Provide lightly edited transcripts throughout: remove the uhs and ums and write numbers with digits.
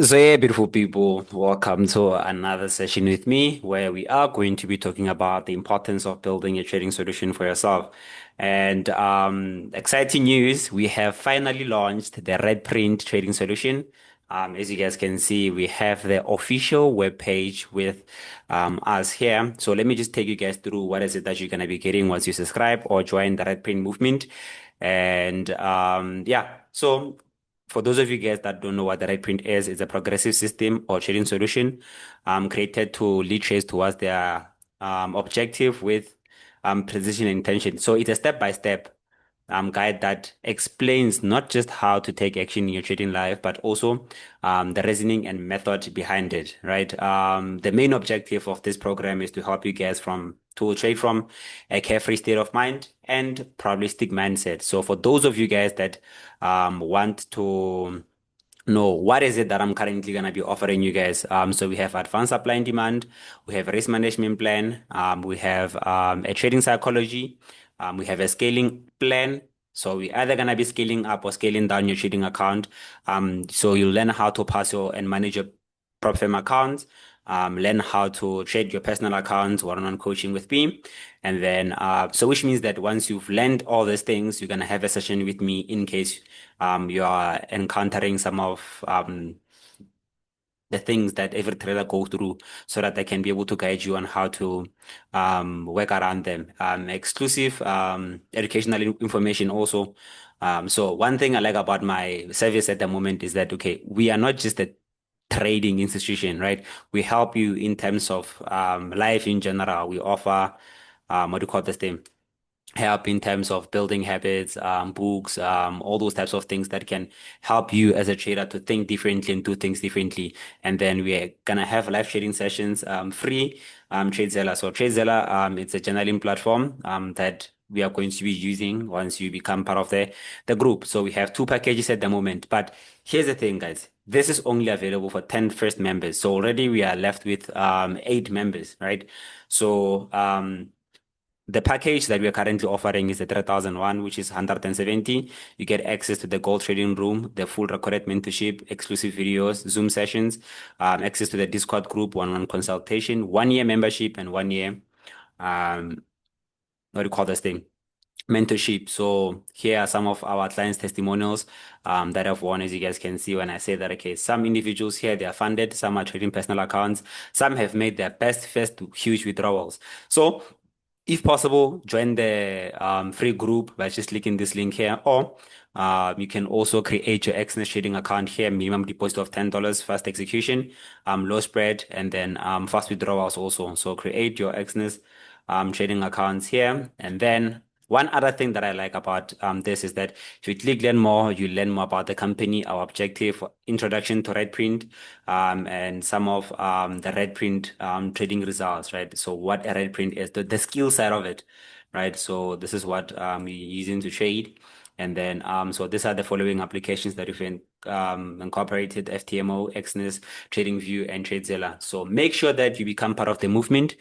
So yeah, beautiful people, welcome to another session with me where we are going to be talking about the importance of building a trading solution for yourself. And exciting news, we have finally launched the Red Print trading solution. As you guys can see, we have the official web page with us here. So let me just take you guys through what is it that you're going to be getting once you subscribe or join the Red Print movement. And yeah, so for those of you guys that don't know what the right print is, it's a progressive system or trading solution created to lead trades towards their objective with precision and intention. So it's a step-by-step guide that explains not just how to take action in your trading life, but also the reasoning and method behind it, right? The main objective of this program is to help you guys to trade from a carefree state of mind and probabilistic mindset. So for those of you guys that want to know what is it that I'm currently going to be offering you guys. So we have advanced supply and demand, we have a risk management plan, we have a trading psychology, we have a scaling plan. So we're either going to be scaling up or scaling down your trading account. So you'll learn how to pass your and manage your prop firm accounts, learn how to trade your personal accounts, one-on-one coaching with me. And then, so which means that once you've learned all these things, you're going to have a session with me in case you are encountering some of the things that every trader goes through so that they can be able to guide you on how to work around them. Exclusive educational information also. So one thing I like about my service at the moment is that, okay, we are not just a trading institution, right? We help you in terms of life in general. We offer, what do you call this thing? Help in terms of building habits, books, all those types of things that can help you as a trader to think differently and do things differently. And then we're gonna have live trading sessions, free, TradeZella. So TradeZella, it's a journaling platform, that we are going to be using once you become part of the group. So we have two packages at the moment, but here's the thing, guys. This is only available for 10 first members. So already we are left with, 8 members, right? So, the package that we are currently offering is the 3001, which is 170. You get access to the gold trading room, the full recorded mentorship, exclusive videos, Zoom sessions, access to the Discord group, one-on-one consultation, 1 year membership, and 1 year, um, what do you call this thing? Mentorship. So here are some of our clients' testimonials that I've won, as you guys can see when I say that, okay, some individuals here, they are funded, some are trading personal accounts, some have made their best first huge withdrawals. So if possible, join the free group by just clicking this link here, or you can also create your Xness trading account here, minimum deposit of $10, fast execution, low spread, and then fast withdrawals also. So create your Xness trading accounts here, and then one other thing that I like about this is that if you click learn more, you learn more about the company, our objective, introduction to Red Print, and some of the Red Print trading results, right? So what a Red Print is, the skill side of it, right? So this is what we're using to trade. And then, so these are the following applications that you've incorporated: FTMO, Xness, TradingView, and TradeZilla. So make sure that you become part of the movement.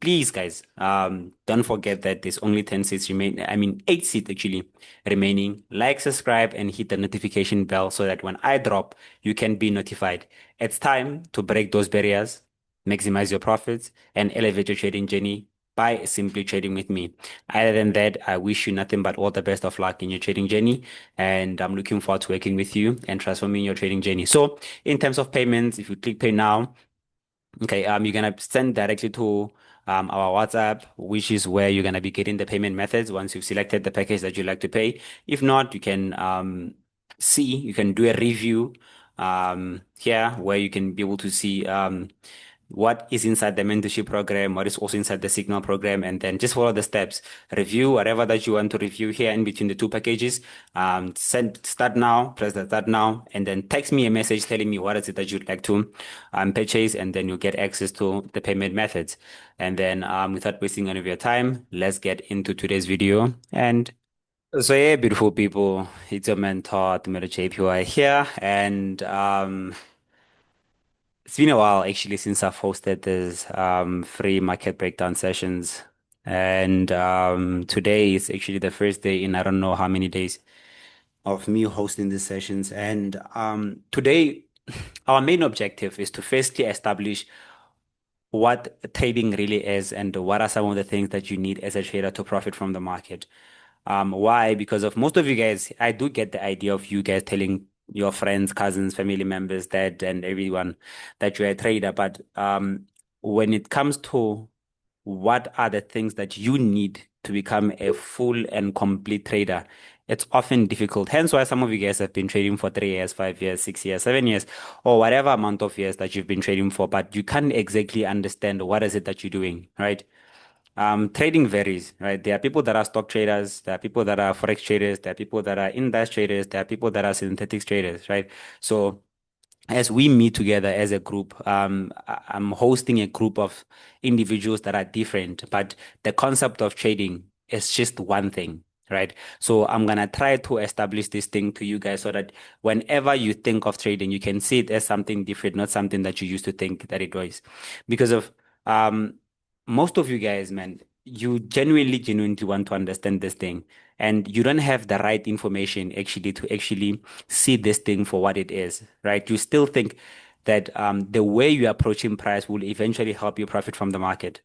Please, guys, don't forget that there's only 10 seats remain. I mean, 8 seats actually remaining. Like, subscribe, and hit the notification bell so that when I drop, you can be notified. It's time to break those barriers, maximize your profits, and elevate your trading journey by simply trading with me. Other than that, I wish you nothing but all the best of luck in your trading journey. And I'm looking forward to working with you and transforming your trading journey. So, in terms of payments, if you click pay now, okay, you're gonna send directly to our WhatsApp, which is where you're gonna be getting the payment methods once you've selected the package that you'd like to pay. If not, you can you can do a review here where you can be able to see what is inside the mentorship program, what is also inside the signal program, and then just follow the steps. Review whatever that you want to review here in between the two packages. Start now, press the start now, and then text me a message telling me what is it that you'd like to purchase, and then you'll get access to the payment methods. And then without wasting any of your time, let's get into today's video. And so yeah, beautiful people, it's your mentor, Tumelo JPY here, and it's been a while actually since I've hosted this free market breakdown sessions. And today is actually the first day in I don't know how many days of me hosting these sessions. And today our main objective is to firstly establish what trading really is and what are some of the things that you need as a trader to profit from the market. Why? Because of most of you guys, I do get the idea of you guys telling your friends, cousins, family members, dad, and everyone that you're a trader. But when it comes to what are the things that you need to become a full and complete trader, it's often difficult. Hence why some of you guys have been trading for 3 years, 5 years, 6 years, 7 years, or whatever amount of years that you've been trading for, but you can't exactly understand what is it that you're doing, right? Trading varies, right? There are people that are stock traders, there are people that are forex traders, there are people that are index traders, there are people that are synthetic traders, right? So as we meet together as a group, I'm hosting a group of individuals that are different, but the concept of trading is just one thing, right? So I'm gonna try to establish this thing to you guys so that whenever you think of trading, you can see it as something different, not something that you used to think that it was. Because of um most of you guys, man, you genuinely want to understand this thing, and you don't have the right information actually to actually see this thing for what it is, right? You still think that the way you're approaching price will eventually help you profit from the market.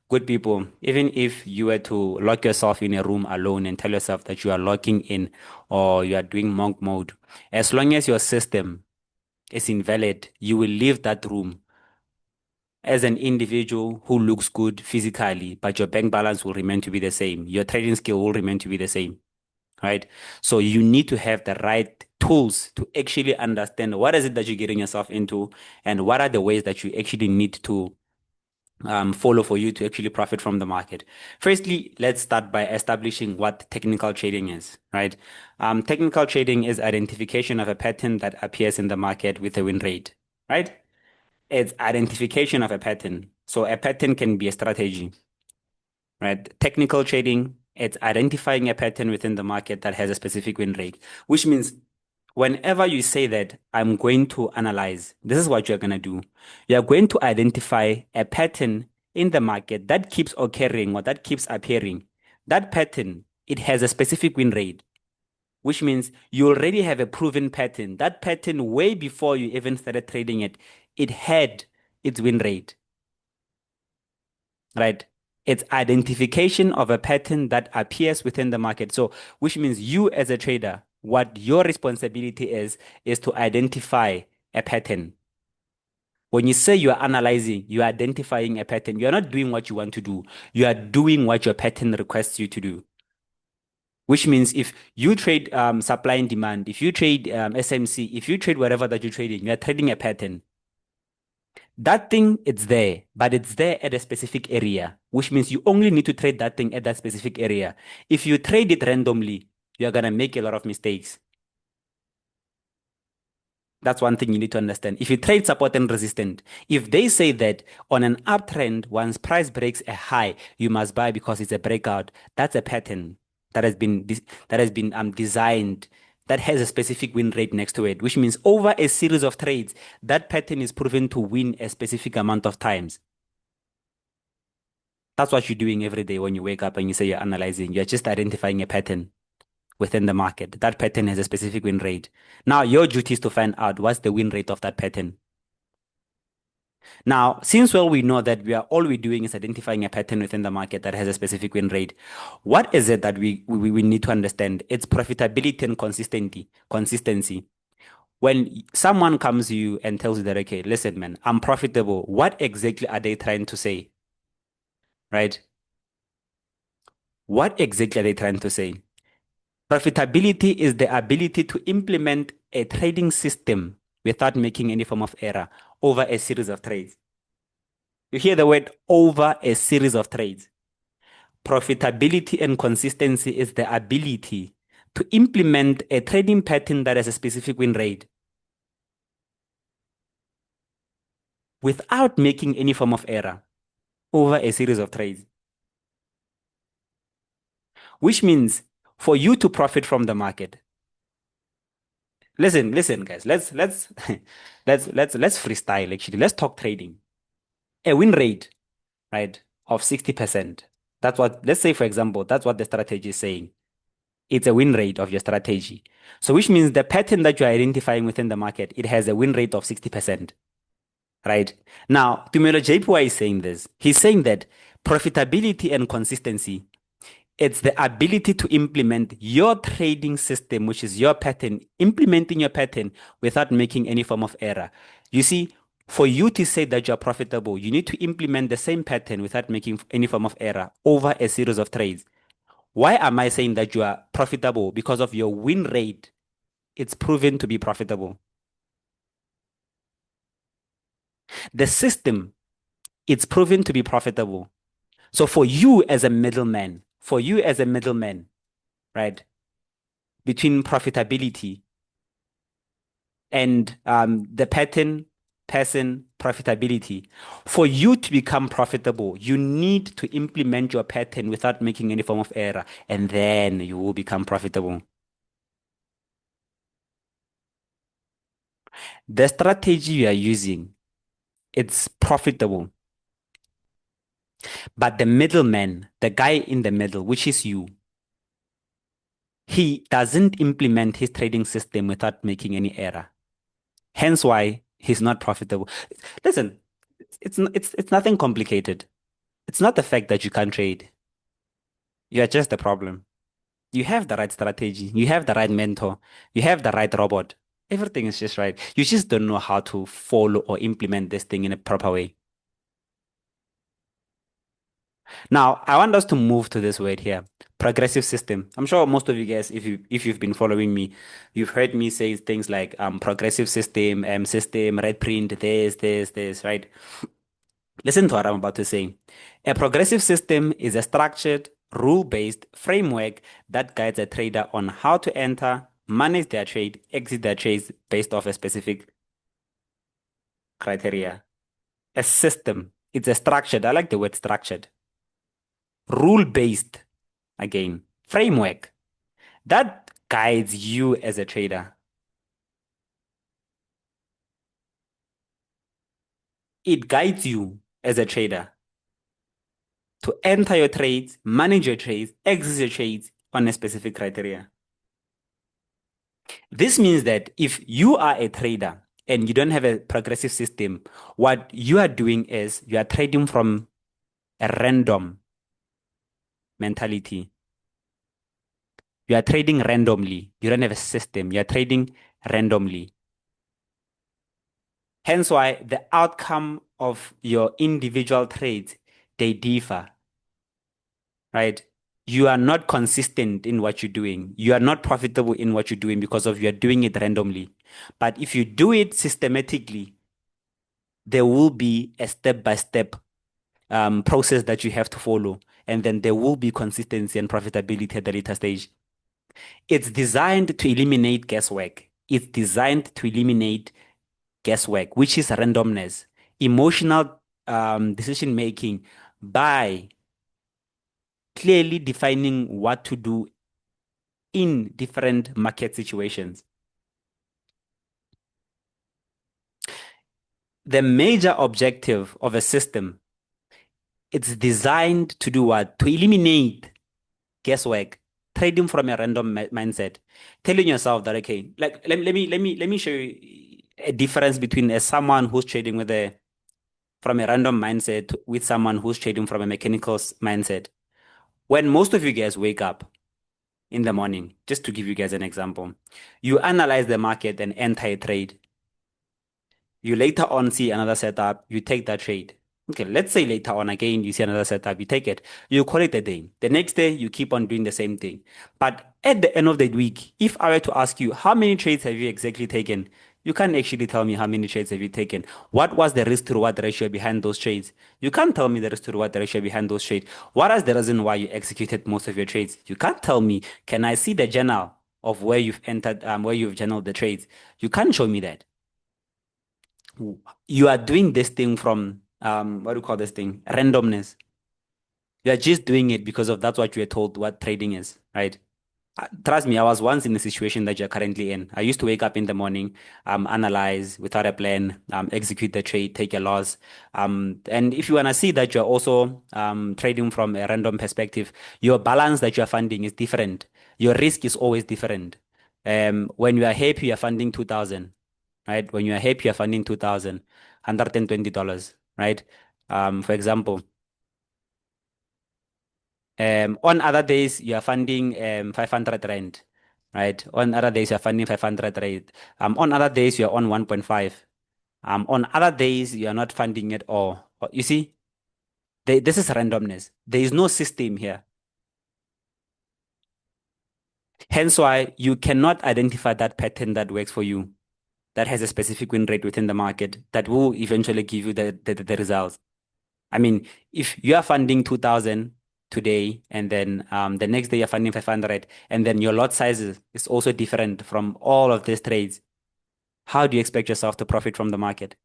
Good people, even if you were to lock yourself in a room alone and tell yourself that you are locking in or you are doing monk mode, as long as your system is invalid, you will leave that room as an individual who looks good physically, but your bank balance will remain to be the same. Your trading skill will remain to be the same, right? So you need to have the right tools to actually understand what is it that you're getting yourself into and what are the ways that you actually need to follow for you to actually profit from the market. Firstly, let's start by establishing what technical trading is, right? Technical trading is identification of a pattern that appears in the market with a win rate, right? It's identification of a pattern. So a pattern can be a strategy, right? Technical trading, it's identifying a pattern within the market that has a specific win rate, which means whenever you say that I'm going to analyze, this is what you're going to do. You're going to identify a pattern in the market that keeps occurring or that keeps appearing. That pattern, it has a specific win rate, which means you already have a proven pattern. That pattern, way before you even started trading it, it had its win rate, right? It's identification of a pattern that appears within the market. So, which means you as a trader, what your responsibility is to identify a pattern. When you say you are analyzing, you are identifying a pattern. You are not doing what you want to do. You are doing what your pattern requests you to do. Which means if you trade supply and demand, if you trade SMC, if you trade whatever that you're trading, you are trading a pattern. That thing, it's there, but it's there at a specific area, which means you only need to trade that thing at that specific area. If you trade it randomly, you're gonna make a lot of mistakes. That's one thing you need to understand. If you trade support and resistance, if they say that on an uptrend, once price breaks a high, you must buy because it's a breakout, that's a pattern that has been designed that has a specific win rate next to it, which means over a series of trades, that pattern is proven to win a specific amount of times. That's what you're doing every day when you wake up and you say you're analyzing. You're just identifying a pattern within the market. That pattern has a specific win rate. Now, your duty is to find out what's the win rate of that pattern. Now, since well we know that we are all we're doing is identifying a pattern within the market that has a specific win rate, what is it that we need to understand? It's profitability and consistency. Consistency. When someone comes to you and tells you that, okay, listen, man, I'm profitable, what exactly are they trying to say? Right? What exactly are they trying to say? Profitability is the ability to implement a trading system without making any form of error over a series of trades. You hear the word over a series of trades. Profitability and consistency is the ability to implement a trading pattern that has a specific win rate without making any form of error over a series of trades. Which means for you to profit from the market, listen, guys, let's let's freestyle actually. Let's talk trading. A win rate, right, of 60%. That's what, let's say, for example, that's what the strategy is saying. It's a win rate of your strategy. So which means the pattern that you're identifying within the market, it has a win rate of 60%, right? Now, Tumelo JPY is saying this. He's saying that profitability and consistency, it's the ability to implement your trading system, which is your pattern, implementing your pattern without making any form of error. You see, for you to say that you're profitable, you need to implement the same pattern without making any form of error over a series of trades. Why am I saying that you are profitable? Because of your win rate. It's proven to be profitable. The system, it's proven to be profitable. So for you as a middleman, right, between profitability and the person profitability, for you to become profitable, you need to implement your pattern without making any form of error, and then you will become profitable. The strategy you are using, it's profitable. But the middleman, the guy in the middle, which is you, he doesn't implement his trading system without making any error. Hence why he's not profitable. Listen, it's nothing complicated. It's not the fact that you can't trade. You are just the problem. You have the right strategy. You have the right mentor. You have the right robot. Everything is just right. You just don't know how to follow or implement this thing in a proper way. Now, I want us to move to this word here, progressive system. I'm sure most of you guys, if you've been following me, you've heard me say things like progressive system, system, red print, this, right? Listen to what I'm about to say. A progressive system is a structured, rule-based framework that guides a trader on how to enter, manage their trade, exit their trades based off a specific criteria. A system, it's a structured, I like the word structured, rule-based, again, framework that guides you as a trader. It guides you as a trader to enter your trades, manage your trades, exit your trades on a specific criteria. This means that if you are a trader and you don't have a progressive system, what you are doing is you are trading from a random mentality. You are trading randomly. You don't have a system. You are trading randomly. Hence why the outcome of your individual trades, they differ, right? You are not consistent in what you're doing. You are not profitable in what you're doing because of you are doing it randomly. But if you do it systematically, there will be a step-by-step process that you have to follow. And then there will be consistency and profitability at the later stage. It's designed to eliminate guesswork. It's designed to eliminate guesswork, which is randomness, emotional decision making by clearly defining what to do in different market situations. The major objective of a system, it's designed to do what? To eliminate guesswork, trading from a random mindset, telling yourself that okay, like let me show you a difference between someone who's trading from a random mindset with someone who's trading from a mechanical mindset. When most of you guys wake up in the morning, just to give you guys an example, you analyze the market and enter a trade. You later on see another setup, you take that trade. Okay, let's say later on again, you see another setup, you take it, you call it a day. The next day, you keep on doing the same thing. But at the end of the week, if I were to ask you, how many trades have you exactly taken? You can't actually tell me how many trades have you taken. What was the risk to reward ratio behind those trades? You can't tell me the risk to reward ratio behind those trades. What is the reason why you executed most of your trades? You can't tell me. Can I see the journal of where you've entered, where you've journaled the trades? You can't show me that. You are doing this thing from what do you call this thing? Randomness. You are just doing it because of that's what you are told what trading is, right? Trust me, I was once in the situation that you're currently in. I used to wake up in the morning, analyze without a plan, execute the trade, take a loss. And if you want to see that you're also trading from a random perspective, your balance that you're funding is different. Your risk is always different. When you are happy, you're funding 2000, right? When you are happy, you're funding 2000, $120, right? For example, on other days, you are funding 500 rand, right? On other days, you're funding 500 rand. On other days, you're on 1.5. On other days, you are not funding at all. You see, this is randomness. There is no system here. Hence why you cannot identify that pattern that works for you, that has a specific win rate within the market that will eventually give you the results. I mean, if you are funding 2000 today and then the next day you're funding 500 and then your lot size is also different from all of these trades, how do you expect yourself to profit from the market?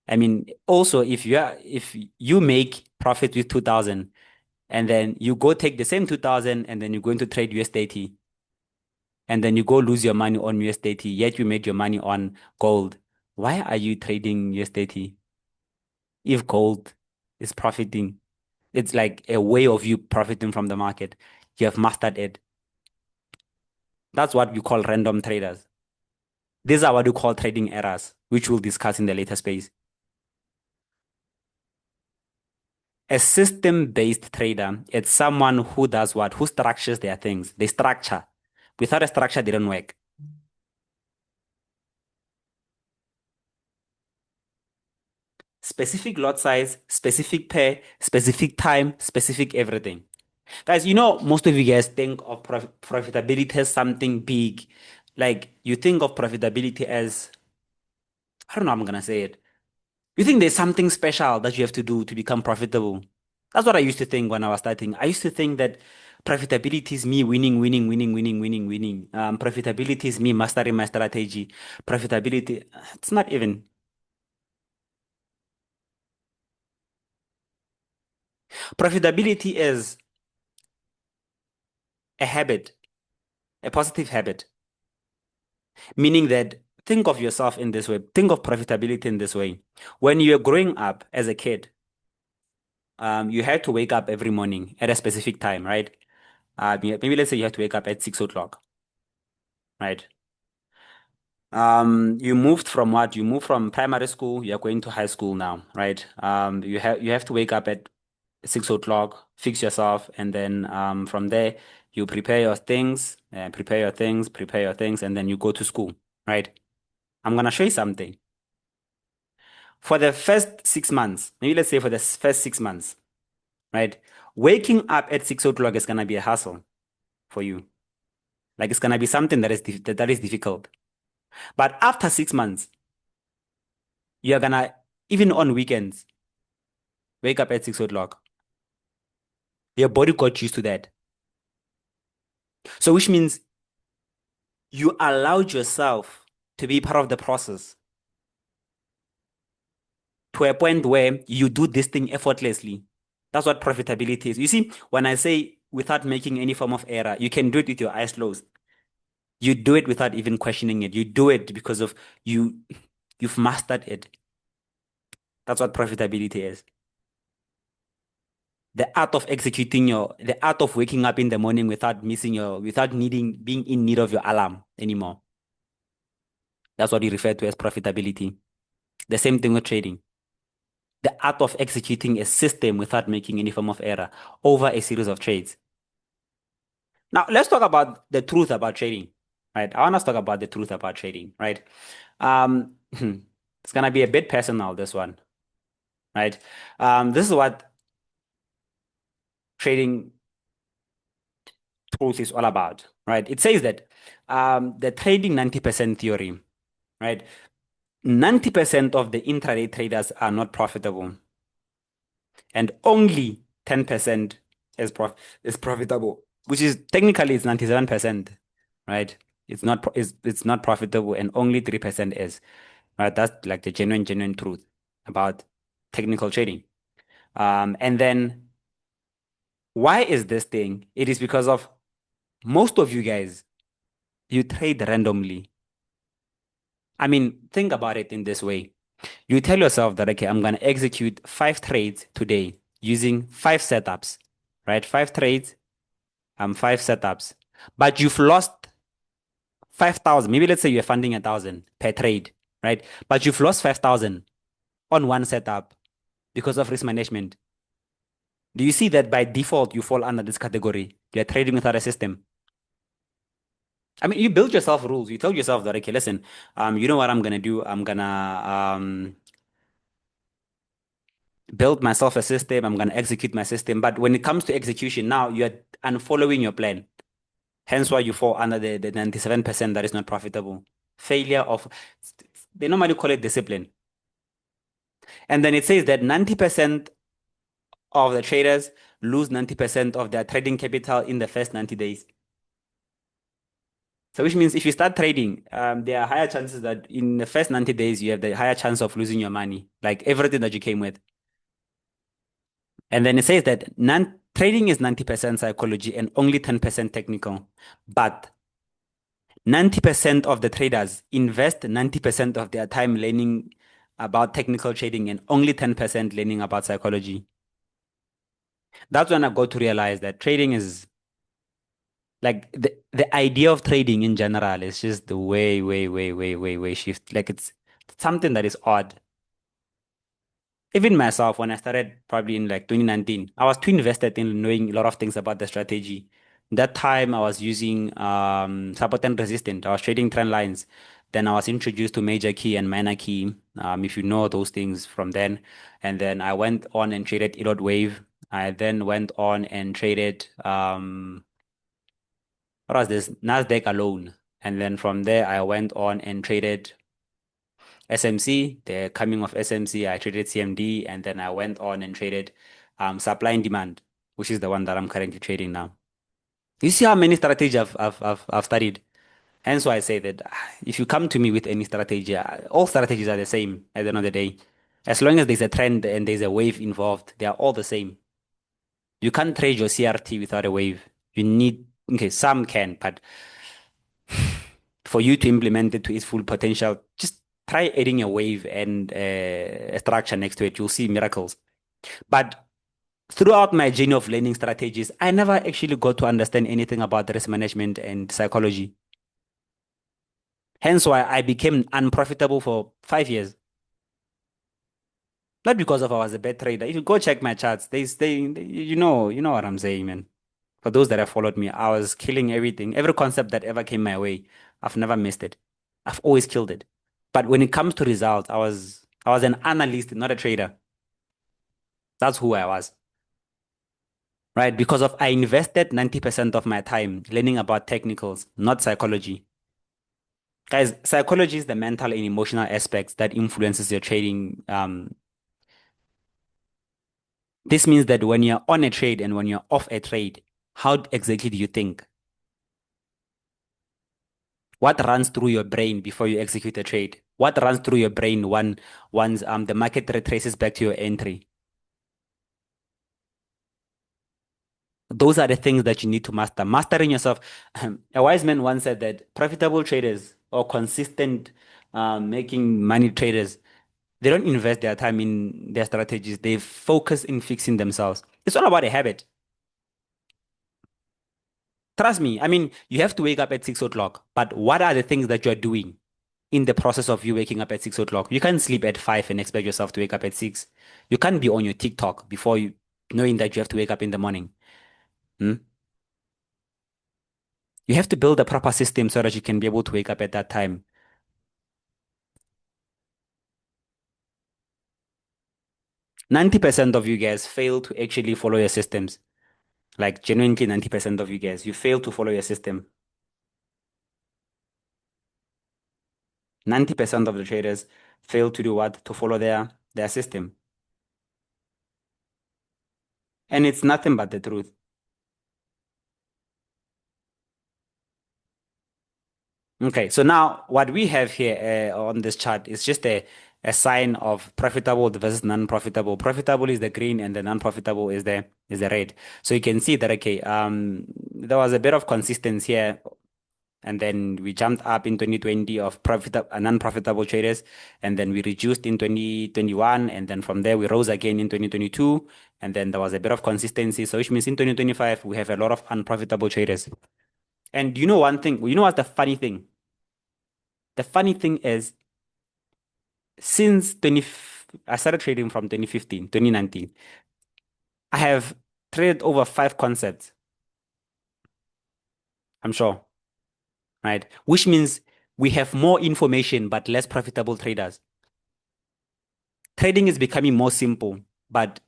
I mean, also if you make profit with 2000 and then you go take the same 2000 and then you're going to trade USDT and then you go lose your money on USDT, yet you made your money on gold. Why are you trading USDT if gold is profiting? It's like a way of you profiting from the market. You have mastered it. That's what we call random traders. These are what we call trading errors, which we'll discuss in the later space. A system-based trader, it's someone who does what? Who structures their things. They structure. Without a structure, they don't work. Specific lot size, specific pair, specific time, specific everything. Guys, most of you guys think of profitability as something big. Like, you think of profitability as, I don't know how I'm gonna say it. You think there's something special that you have to do to become profitable. That's what I used to think when I was starting. I used to think that profitability is me winning, winning, winning, winning, winning, winning. Profitability is me mastering my strategy. Profitability, it's not even. Profitability is a habit, a positive habit, meaning that think of yourself in this way. Think of profitability in this way. When you're growing up as a kid, you had to wake up every morning at a specific time, right? Maybe let's say you have to wake up at 6 o'clock, right? You moved from what? You moved from primary school, you're going to high school now, right? You have to wake up at 6 o'clock, fix yourself, and then from there you prepare your things, prepare your things, prepare your things, and then you go to school, right? I'm gonna show you something. For the first 6 months, maybe let's say for the first 6 months, right? Waking up at 6 o'clock is gonna be a hassle for you. Like it's gonna be something that is difficult. But after 6 months, you're gonna, even on weekends, wake up at 6 o'clock. Your body got used to that. So which means you allowed yourself to be part of the process to a point where you do this thing effortlessly. That's what profitability is. You see, when I say without making any form of error, you can do it with your eyes closed. You do it without even questioning it. You do it because of you've mastered it. That's what profitability is. The art of the art of waking up in the morning without being in need of your alarm anymore. That's what we refer to as profitability. The same thing with trading. The art of executing a system without making any form of error over a series of trades. Now, let's talk about the truth about trading, right? I want us to talk about the truth about trading, right? It's gonna be a bit personal, this one, right? This is what trading truth is all about, right? It says that the trading 90% theory, right? 90% of the intraday traders are not profitable, and only 10% is profitable, which is technically it's 97%, right? It's not profitable, and only 3% is, right? That's like the genuine truth about technical trading. And then why is this thing? It is because of most of you guys, you trade randomly. I mean, think about it in this way. You tell yourself that, okay, I'm going to execute 5 trades today using 5 setups, right? 5 trades, five setups, but you've lost 5,000. Maybe let's say you're funding 1,000 per trade, right? But you've lost 5,000 on one setup because of risk management. Do you see that by default you fall under this category? You're trading without a system. I mean, you build yourself rules. You tell yourself that, okay, listen, you know what I'm gonna do? I'm gonna build myself a system. I'm gonna execute my system. But when it comes to execution, now you're unfollowing your plan. Hence why you fall under the 97% that is not profitable. Failure of, they normally call it discipline. And then it says that 90% of the traders lose 90% of their trading capital in the first 90 days. So which means if you start trading, there are higher chances that in the first 90 days, you have the higher chance of losing your money, like everything that you came with. And then it says that trading is 90% psychology and only 10% technical. But 90% of the traders invest 90% of their time learning about technical trading and only 10% learning about psychology. That's when I got to realize that trading is like the idea of trading in general is just the way shift. Like it's something that is odd. Even myself, when I started probably in like 2019, I was too invested in knowing a lot of things about the strategy. That time I was using support and resistance. I was trading trend lines. Then I was introduced to major key and minor key. If you know those things from then. And then I went on and traded Elliott wave. I then went on and traded what was this? Nasdaq alone. And then from there I went on and traded SMC, the coming of SMC, I traded CMD, and then I went on and traded supply and demand, which is the one that I'm currently trading now. You see how many strategies I've studied. Hence why I say that if you come to me with any strategy, all strategies are the same at the end of the day. As long as there's a trend and there's a wave involved, they are all the same. You can't trade your CRT without a wave. You need, okay, some can, but for you to implement it to its full potential, just try adding a wave and a structure next to it. You'll see miracles. But throughout my journey of learning strategies, I never actually got to understand anything about risk management and psychology. Hence why I became unprofitable for 5 years. Not because of I was a bad trader. If you go check my charts, you know what I'm saying, man. For those that have followed me, I was killing everything. Every concept that ever came my way, I've never missed it. I've always killed it. But when it comes to results, I was an analyst, not a trader. That's who I was. Right? Because of I invested 90% of my time learning about technicals, not psychology. Guys, psychology is the mental and emotional aspects that influences your trading. This means that when you're on a trade and when you're off a trade, how exactly do you think? What runs through your brain before you execute a trade? What runs through your brain once the market retraces back to your entry? Those are the things that you need to master. Mastering yourself. A wise man once said that profitable traders or consistent making money traders, they don't invest their time in their strategies. They focus in fixing themselves. It's all about a habit. Trust me. I mean, you have to wake up at 6 o'clock, but what are the things that you're doing in the process of you waking up at 6 o'clock? You can't sleep at 5 and expect yourself to wake up at 6. You can't be on your TikTok before you knowing that you have to wake up in the morning. Hmm? You have to build a proper system so that you can be able to wake up at that time. 90% of you guys fail to actually follow your systems. Like genuinely 90% of you guys, you fail to follow your system. 90% of the traders fail to do what? To follow their system. And it's nothing but the truth. Okay, so now what we have here on this chart is just a sign of profitable versus non-profitable. Profitable is the green and the non-profitable is the red. So you can see that okay, there was a bit of consistency here and then we jumped up in 2020 of non-profitable traders, and then we reduced in 2021, and then from there we rose again in 2022, and then there was a bit of consistency. So which means in 2025 we have a lot of unprofitable traders. And you know one thing, you know what's the funny thing? The funny thing is since 20, I started trading from 2015, 2019. I have traded over 5 concepts, I'm sure, right? Which means we have more information but less profitable traders. Trading is becoming more simple, but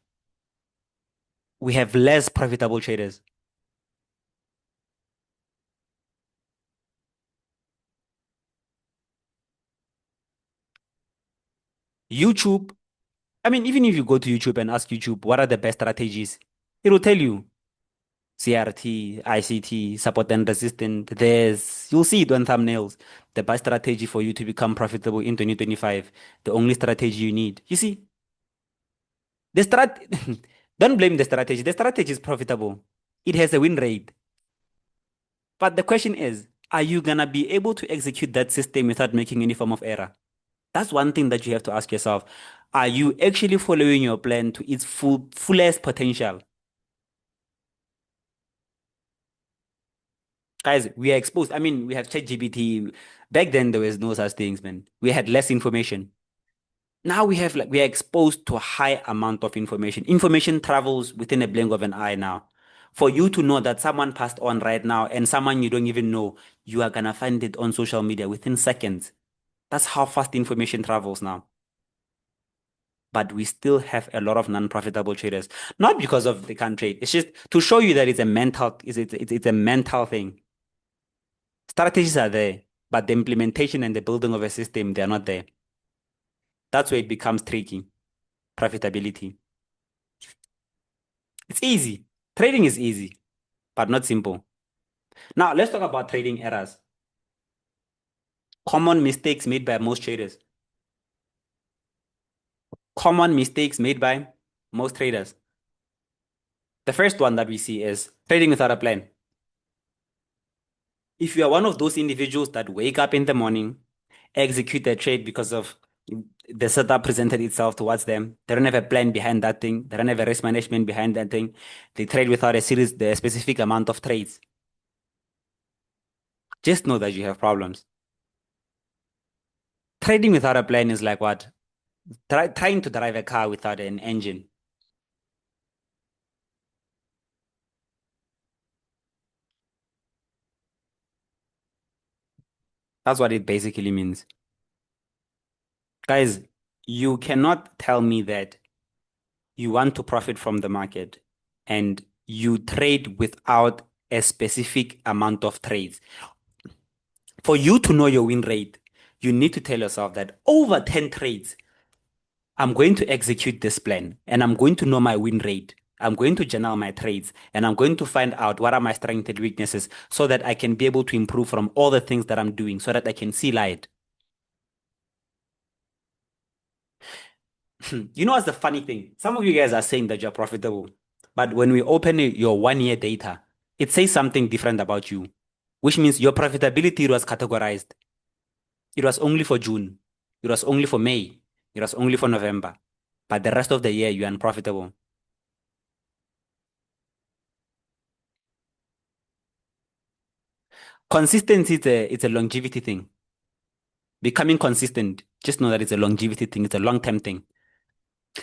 we have less profitable traders. YouTube, I mean, even if you go to YouTube and ask YouTube, what are the best strategies? It will tell you CRT, ICT, support and resistance. You'll see it on thumbnails. The best strategy for you to become profitable in 2025. The only strategy you need. You see, the strat, don't blame the strategy. The strategy is profitable. It has a win rate. But the question is, are you gonna be able to execute that system without making any form of error? That's one thing that you have to ask yourself. Are you actually following your plan to its fullest potential? Guys, we are exposed. I mean, we have ChatGPT. Back then, there was no such things, man. We had less information. Now we are exposed to a high amount of information. Information travels within a blink of an eye now. For you to know that someone passed on right now and someone you don't even know, you are gonna find it on social media within seconds. That's how fast information travels now. But we still have a lot of non-profitable traders. Not because of they can't trade. It's just to show you that it's a mental thing. Strategies are there, but the implementation and the building of a system, they're not there. That's where it becomes tricky. Profitability. It's easy. Trading is easy, but not simple. Now, let's talk about trading errors. Common mistakes made by most traders. Common mistakes made by most traders. The first one that we see is trading without a plan. If you are one of those individuals that wake up in the morning, execute their trade because of the setup presented itself towards them, they don't have a plan behind that thing, they don't have a risk management behind that thing, they trade without the specific amount of trades. Just know that you have problems. Trading without a plan is like what? Trying to drive a car without an engine. That's what it basically means. Guys, you cannot tell me that you want to profit from the market and you trade without a specific amount of trades. For you to know your win rate, you need to tell yourself that over 10 trades, I'm going to execute this plan and I'm going to know my win rate. I'm going to journal my trades and I'm going to find out what are my strengths and weaknesses so that I can be able to improve from all the things that I'm doing so that I can see light. You know what's the funny thing? Some of you guys are saying that you're profitable, but when we open your 1 year data, it says something different about you, which means your profitability was categorized. It was only for June. It was only for May. It was only for November. But the rest of the year, you're unprofitable. Consistency, it's a longevity thing. Becoming consistent, just know that it's a longevity thing. It's a long-term thing.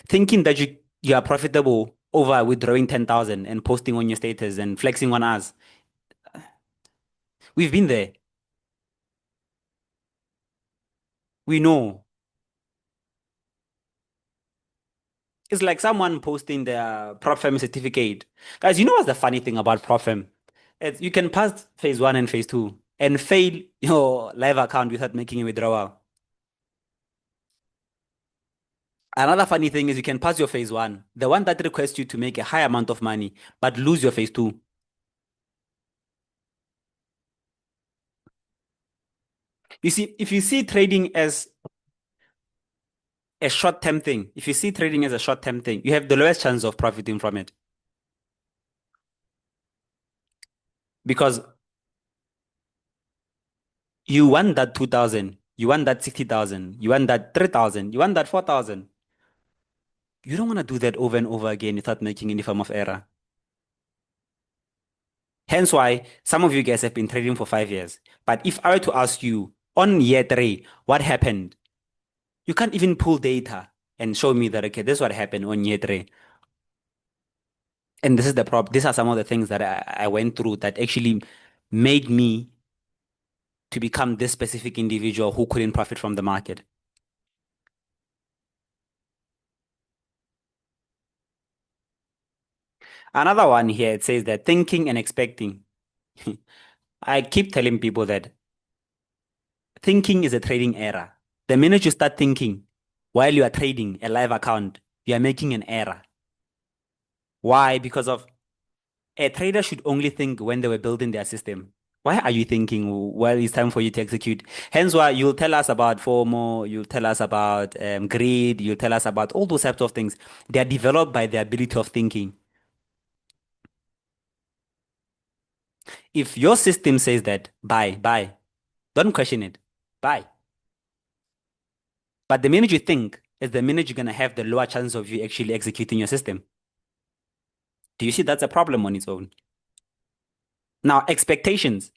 Thinking that you are profitable over withdrawing 10,000 and posting on your status and flexing on us. We've been there. We know. It's like someone posting their prop firm certificate. Guys, you know what's the funny thing about prop firm? You can pass phase one and phase two and fail your live account without making a withdrawal. Another funny thing is you can pass your phase one, the one that requests you to make a high amount of money, but lose your phase two. You see, if you see trading as a short-term thing, if you see trading as a short-term thing, you have the lowest chance of profiting from it. Because You want that 2,000, you want that 60,000, you want that 3,000, you want that 4,000. You don't want to do that over and over again without making any form of error. Hence why some of you guys have been trading for 5 years. But if I were to ask you on year three, what happened? You can't even pull data and show me that, okay, this is what happened on year three. And this is the problem. These are some of the things that I went through that actually made me to become this specific individual who couldn't profit from the market. Another one here, it says that thinking and expecting. I keep telling people that thinking is a trading error. The minute you start thinking while you are trading a live account, you are making an error. Why? Because of a trader should only think when they were building their system. Why are you thinking while it's time for you to execute? Hence why you'll tell us about FOMO, you'll tell us about greed, you'll tell us about all those types of things. They are developed by the ability of thinking. If your system says that, buy, don't question it, buy. But the minute you think is the minute you're going to have the lower chance of you actually executing your system. Do you see that's a problem on its own? Now, expectations.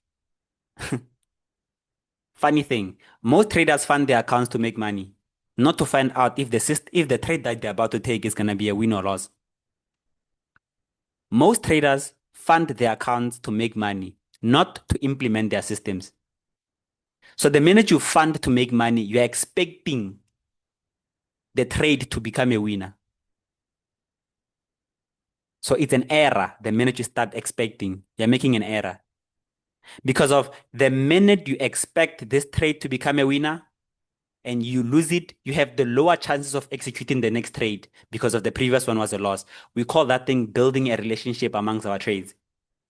Funny thing, most traders fund their accounts to make money, not to find out if the trade that they're about to take is going to be a win or loss. Most traders fund their accounts to make money, not to implement their systems. So the minute you fund to make money, you're expecting the trade to become a winner. So it's an error the minute you start expecting, you're making an error. Because of the minute you expect this trade to become a winner and you lose it, you have the lower chances of executing the next trade because of the previous one was a loss. We call that thing building a relationship amongst our trades.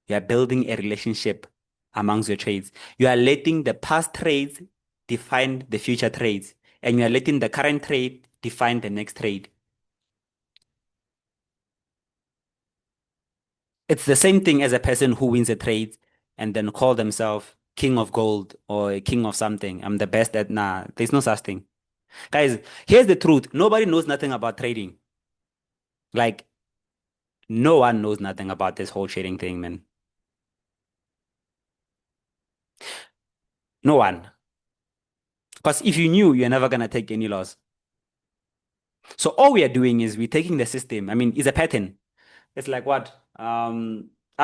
You are building a relationship amongst your trades. You are letting the past trades define the future trades, and you are letting the current trade define the next trade. It's the same thing as a person who wins a trade and then call themselves king of gold or king of something. I'm the best at nah. There's no such thing. Guys, here's the truth. Nobody knows nothing about trading. Like, no one knows nothing about this whole trading thing, man. No one. Because if you knew, you're never gonna take any loss. So all we are doing is we're taking the system. I mean, it's a pattern. It's like what? I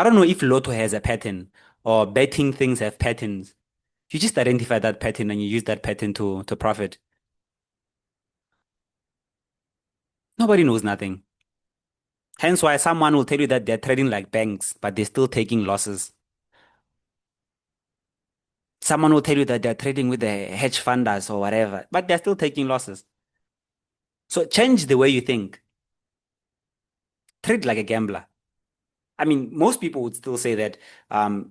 don't know if Lotto has a pattern or betting things have patterns. You just identify that pattern and you use that pattern to profit. Nobody knows nothing. Hence why someone will tell you that they're trading like banks, but they're still taking losses. Someone will tell you that they're trading with the hedge funders or whatever, but they're still taking losses. So change the way you think. Trade like a gambler. I mean, most people would still say that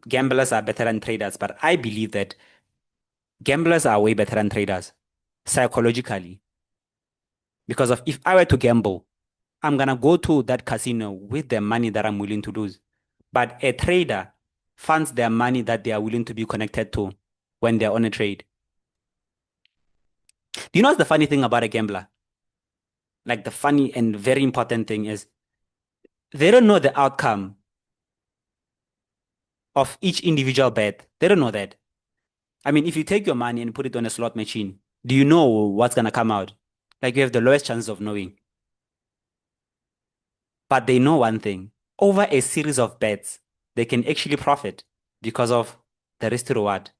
gamblers are better than traders, but I believe that gamblers are way better than traders psychologically. Because of if I were to gamble, I'm gonna go to that casino with the money that I'm willing to lose. But a trader funds their money that they are willing to be connected to when they're on a trade. Do you know what's the funny thing about a gambler? Like the funny and very important thing is they don't know the outcome of each individual bet. They don't know that. I mean, if you take your money and put it on a slot machine, do you know what's gonna come out? Like you have the lowest chance of knowing. But they know one thing. Over a series of bets, they can actually profit because of the risk to reward.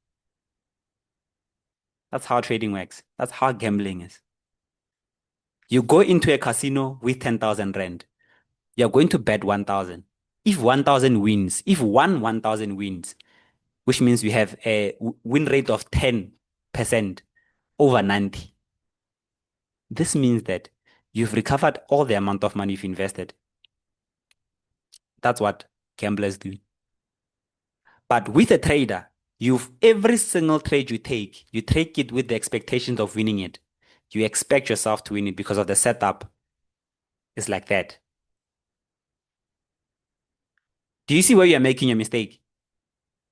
That's how trading works. That's how gambling is. You go into a casino with 10,000 rand. You're going to bet 1,000. If 1,000 wins, if 1,000 wins, which means you have a win rate of 10% over 90. This means that you've recovered all the amount of money you've invested. That's what gamblers do. But with a trader, you've every single trade you take it with the expectations of winning it. You expect yourself to win it because of the setup is like that. Do you see where you're making a mistake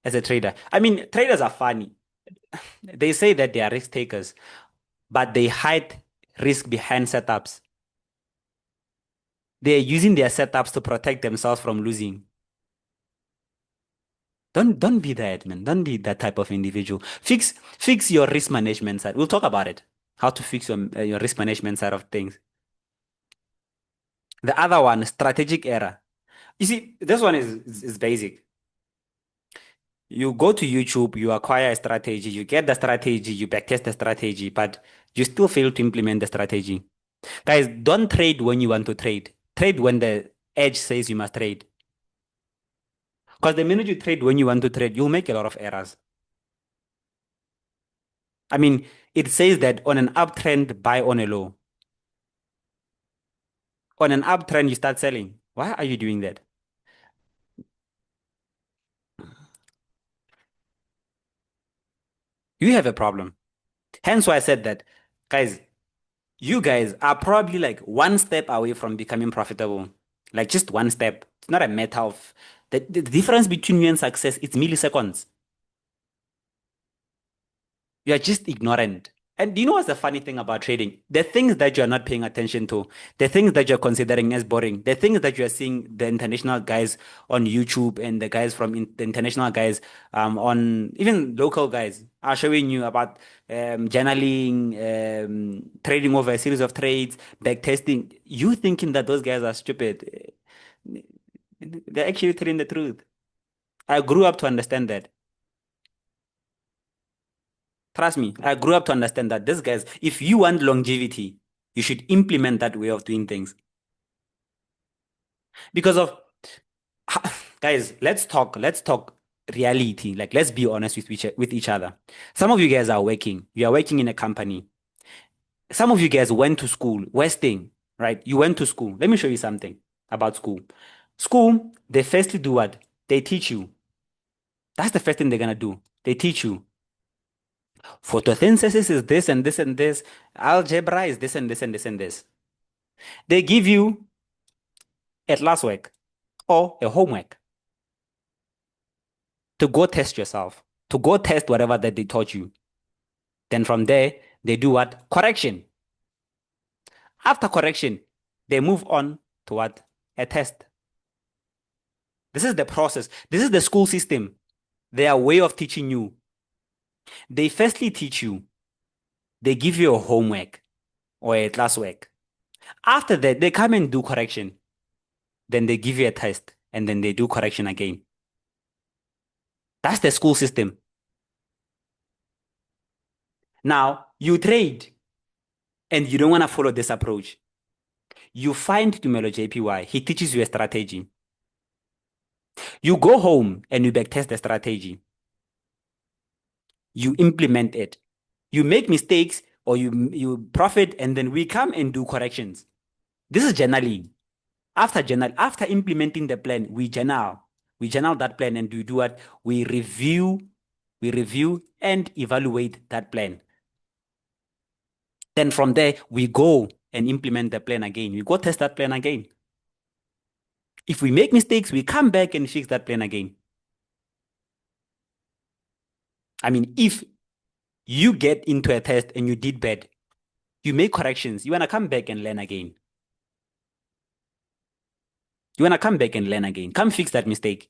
as a trader? I mean, traders are funny. they say that they are risk takers, but they hide risk behind setups. They're using their setups to protect themselves from losing. Don't be that, man. Don't be that type of individual. Fix your risk management side. We'll talk about it. How to fix your risk management side of things. The other one, strategic error. You see, this one is basic. You go to YouTube, you acquire a strategy, you get the strategy, you backtest the strategy, but you still fail to implement the strategy. Guys, don't trade when you want to trade. Trade when the edge says you must trade. Because the minute you trade when you want to trade, you'll make a lot of errors. I mean, it says that on an uptrend, buy on a low. On an uptrend, you start selling. Why are you doing that? You have a problem. Hence why I said that, guys, you guys are probably like one step away from becoming profitable. Like just one step. It's not a matter of the difference between you and success, it's milliseconds. You are just ignorant. And do you know what's the funny thing about trading? The things that you're not paying attention to, the things that you're considering as boring, the things that you're seeing the international guys on YouTube and the guys from the international guys on even local guys are showing you about journaling, trading over a series of trades, back testing. You thinking that those guys are stupid. They're actually telling the truth. I grew up to understand that. Trust me, I grew up to understand that this guys, if you want longevity, you should implement that way of doing things. Because of guys, let's talk reality. Like let's be honest with each other. Some of you guys are working. You are working in a company. Some of you guys went to school, Westing, right? You went to school. Let me show you something about school. School, they firstly do what? They teach you. That's the first thing they're gonna do. They teach you. Photosynthesis is this and this and this. Algebra is this and this and this and this. They give you a classwork or a homework to go test yourself, to go test whatever that they taught you. Then from there, they do what? Correction. After correction, they move on to what? A test. This is the process. This is the school system. Their way of teaching you. They firstly teach you. They give you a homework or a classwork. After that, they come and do correction. Then they give you a test and then they do correction again. That's the school system. Now, you trade and you don't want to follow this approach. You find Tumelo JPY, he teaches you a strategy. You go home and you backtest the strategy. You implement it. You make mistakes or you profit and then we come and do corrections. This is journaling. After implementing the plan, we journal. We journal that plan and we do what? We review and evaluate that plan. Then from there, we go and implement the plan again. We go test that plan again. If we make mistakes, we come back and fix that plan again. I mean, if you get into a test and you did bad, you make corrections. You want to come back and learn again. You want to come back and learn again. Come fix that mistake.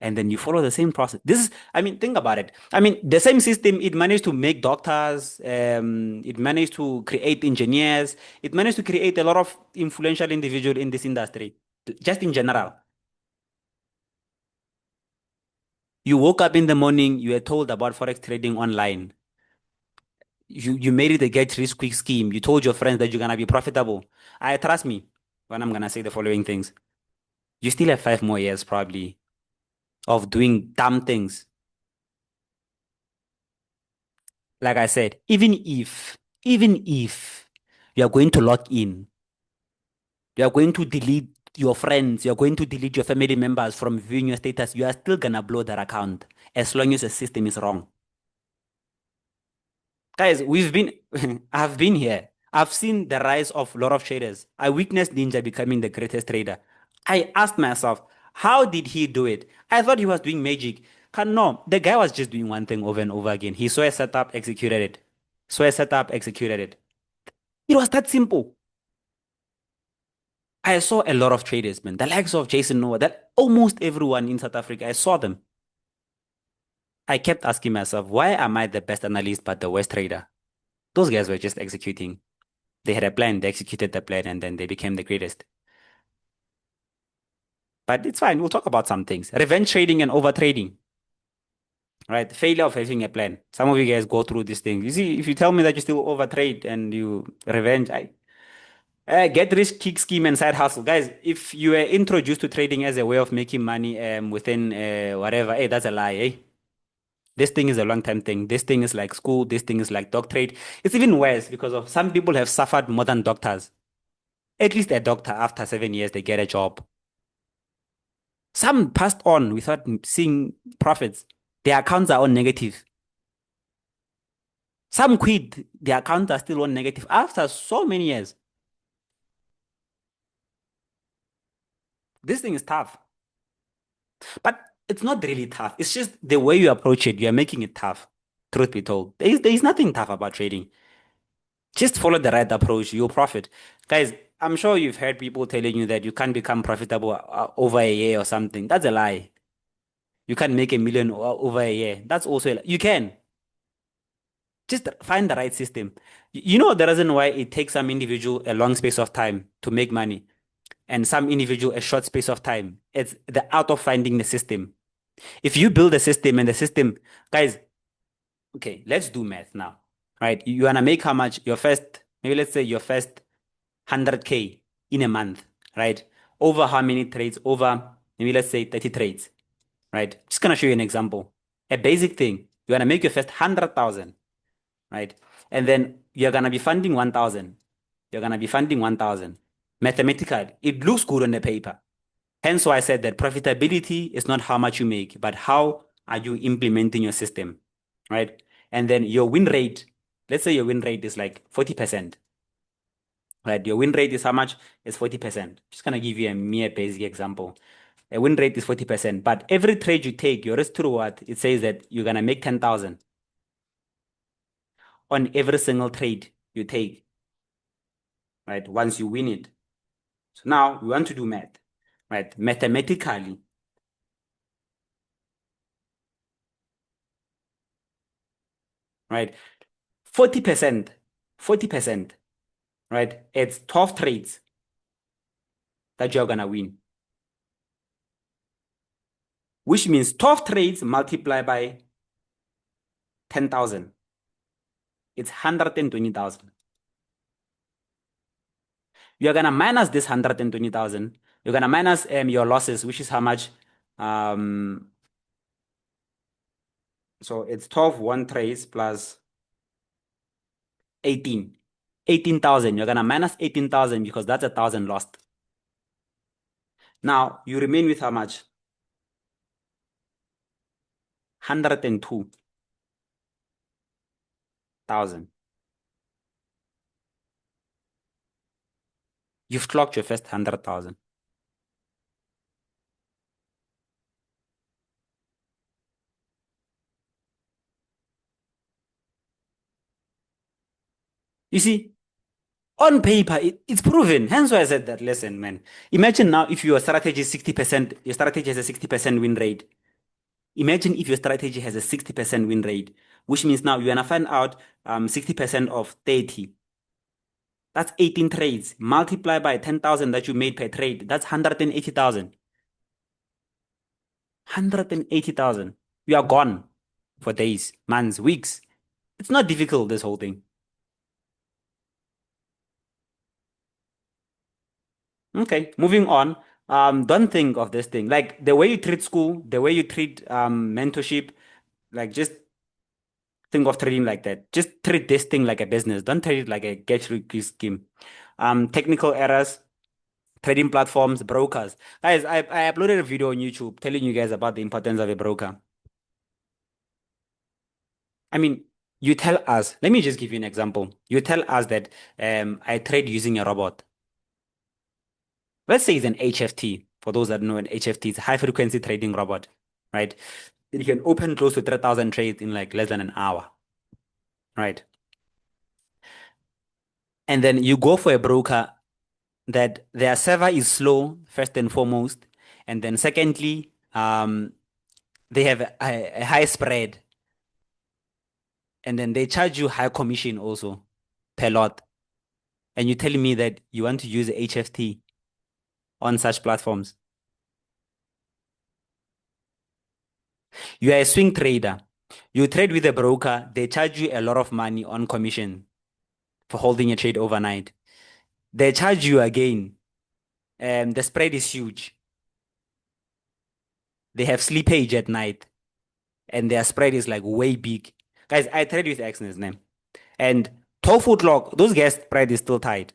And then you follow the same process. This is, I mean, think about it. I mean, the same system, it managed to make doctors, it managed to create engineers, it managed to create a lot of influential individuals in this industry, just in general. You woke up in the morning, you were told about forex trading online. You made it a get rich quick scheme. You told your friends that you're gonna be profitable. I trust me when I'm gonna say the following things. You still have 5 more years probably of doing dumb things. Like I said, even if you are going to log in, you are going to delete your friends, you are going to delete your family members from viewing your status, you are still gonna blow that account as long as the system is wrong. Guys, I've been here. I've seen the rise of a lot of traders. I witnessed Ninja becoming the greatest trader. I asked myself, How did he do it? I thought he was doing magic. No, the guy was just doing one thing over and over again. He saw a setup, executed it. Saw a setup, executed it. It was that simple. I saw a lot of traders, man. The likes of Jason Noah, that almost everyone in South Africa, I saw them. I kept asking myself, why am I the best analyst but the worst trader? Those guys were just executing. They had a plan, they executed the plan, and then they became the greatest. But it's fine. We'll talk about some things. Revenge trading and over trading, right? Failure of having a plan. Some of you guys go through this thing. You see, if you tell me that you still over trade and you revenge, get rich kick scheme and side hustle. Guys, if you were introduced to trading as a way of making money within whatever, hey, that's a lie, eh? This thing is a long time thing. This thing is like school. This thing is like dog trade. It's even worse because of some people have suffered more than doctors. At least a doctor, after 7 years, they get a job. Some passed on without seeing profits. Their accounts are on negative. Some quit. Their accounts are still on negative after so many years. This thing is tough. But it's not really tough. It's just the way you approach it. You're making it tough. Truth be told. There is nothing tough about trading. Just follow the right approach. You'll profit. Guys, I'm sure you've heard people telling you that you can't become profitable over a year or something. That's a lie. You can't make a million over a year. That's also a lie. You can. Just find the right system. You know the reason why it takes some individual a long space of time to make money and some individual a short space of time. It's the art of finding the system. If you build a system and the system, guys, okay, let's do math now, right? You wanna make how much your first, maybe let's say your first 100K in a month, right? Over how many trades? Over maybe let's say 30 trades, right? Just gonna show you an example. A basic thing. You wanna make your first 100,000, right? And then you're gonna be funding 1,000. You're gonna be funding 1,000. Mathematically, it looks good on the paper. Hence why I said that profitability is not how much you make, but how are you implementing your system, right? And then your win rate, let's say your win rate is like 40%, right? Your win rate is how much? It's 40%. Just gonna give you a mere basic example. A win rate is 40%, but every trade you take, your risk to reward, it says that you're gonna make 10,000 on every single trade you take, right? Once you win it. So now we want to do math, right? Mathematically, right? 40%, 40%, right? It's 12 trades that you're gonna win, which means 12 trades multiplied by 10,000. It's 120,000. You're gonna minus this 120,000. You're gonna minus your losses, which is how much? Um, so it's 12 one trades plus 18. 18,000. You're gonna minus 18,000 because that's 1,000 lost. Now you remain with how much? 102,000. You've clocked your first 100,000. You see, on paper, it's proven. Hence why I said that. Listen, man. Imagine now if your strategy is 60%, your strategy has a 60% win rate. Imagine if your strategy has a 60% win rate, which means now you're gonna find out 60% of 30. That's 18 trades. Multiply by 10,000 that you made per trade. That's 180,000. 180,000. You are gone for days, months, weeks. It's not difficult, this whole thing. Okay, moving on. Don't think of this thing. Like the way you treat school, the way you treat mentorship, like just think of trading like that. Just treat this thing like a business. Don't treat it like a get rich quick scheme. Technical errors, trading platforms, brokers. Guys, I uploaded a video on YouTube telling you guys about the importance of a broker. I mean, you tell us, let me just give you an example. You tell us that I trade using a robot. Let's say it's an HFT, For those that know, an HFT is high frequency trading robot, right? You can open close to 3,000 trades in like less than an hour, right? And then you go for a broker that their server is slow, first and foremost. And then secondly, they have a high spread. And then they charge you high commission also per lot. And you're telling me that you want to use HFT on such platforms. You are a swing trader. You trade with a broker. They charge you a lot of money on commission for holding a trade overnight. They charge you again. The spread is huge. They have slippage at night, and their spread is like way big. Guys, I trade with Exness name. And 12-foot lock, those guys' spread is still tight.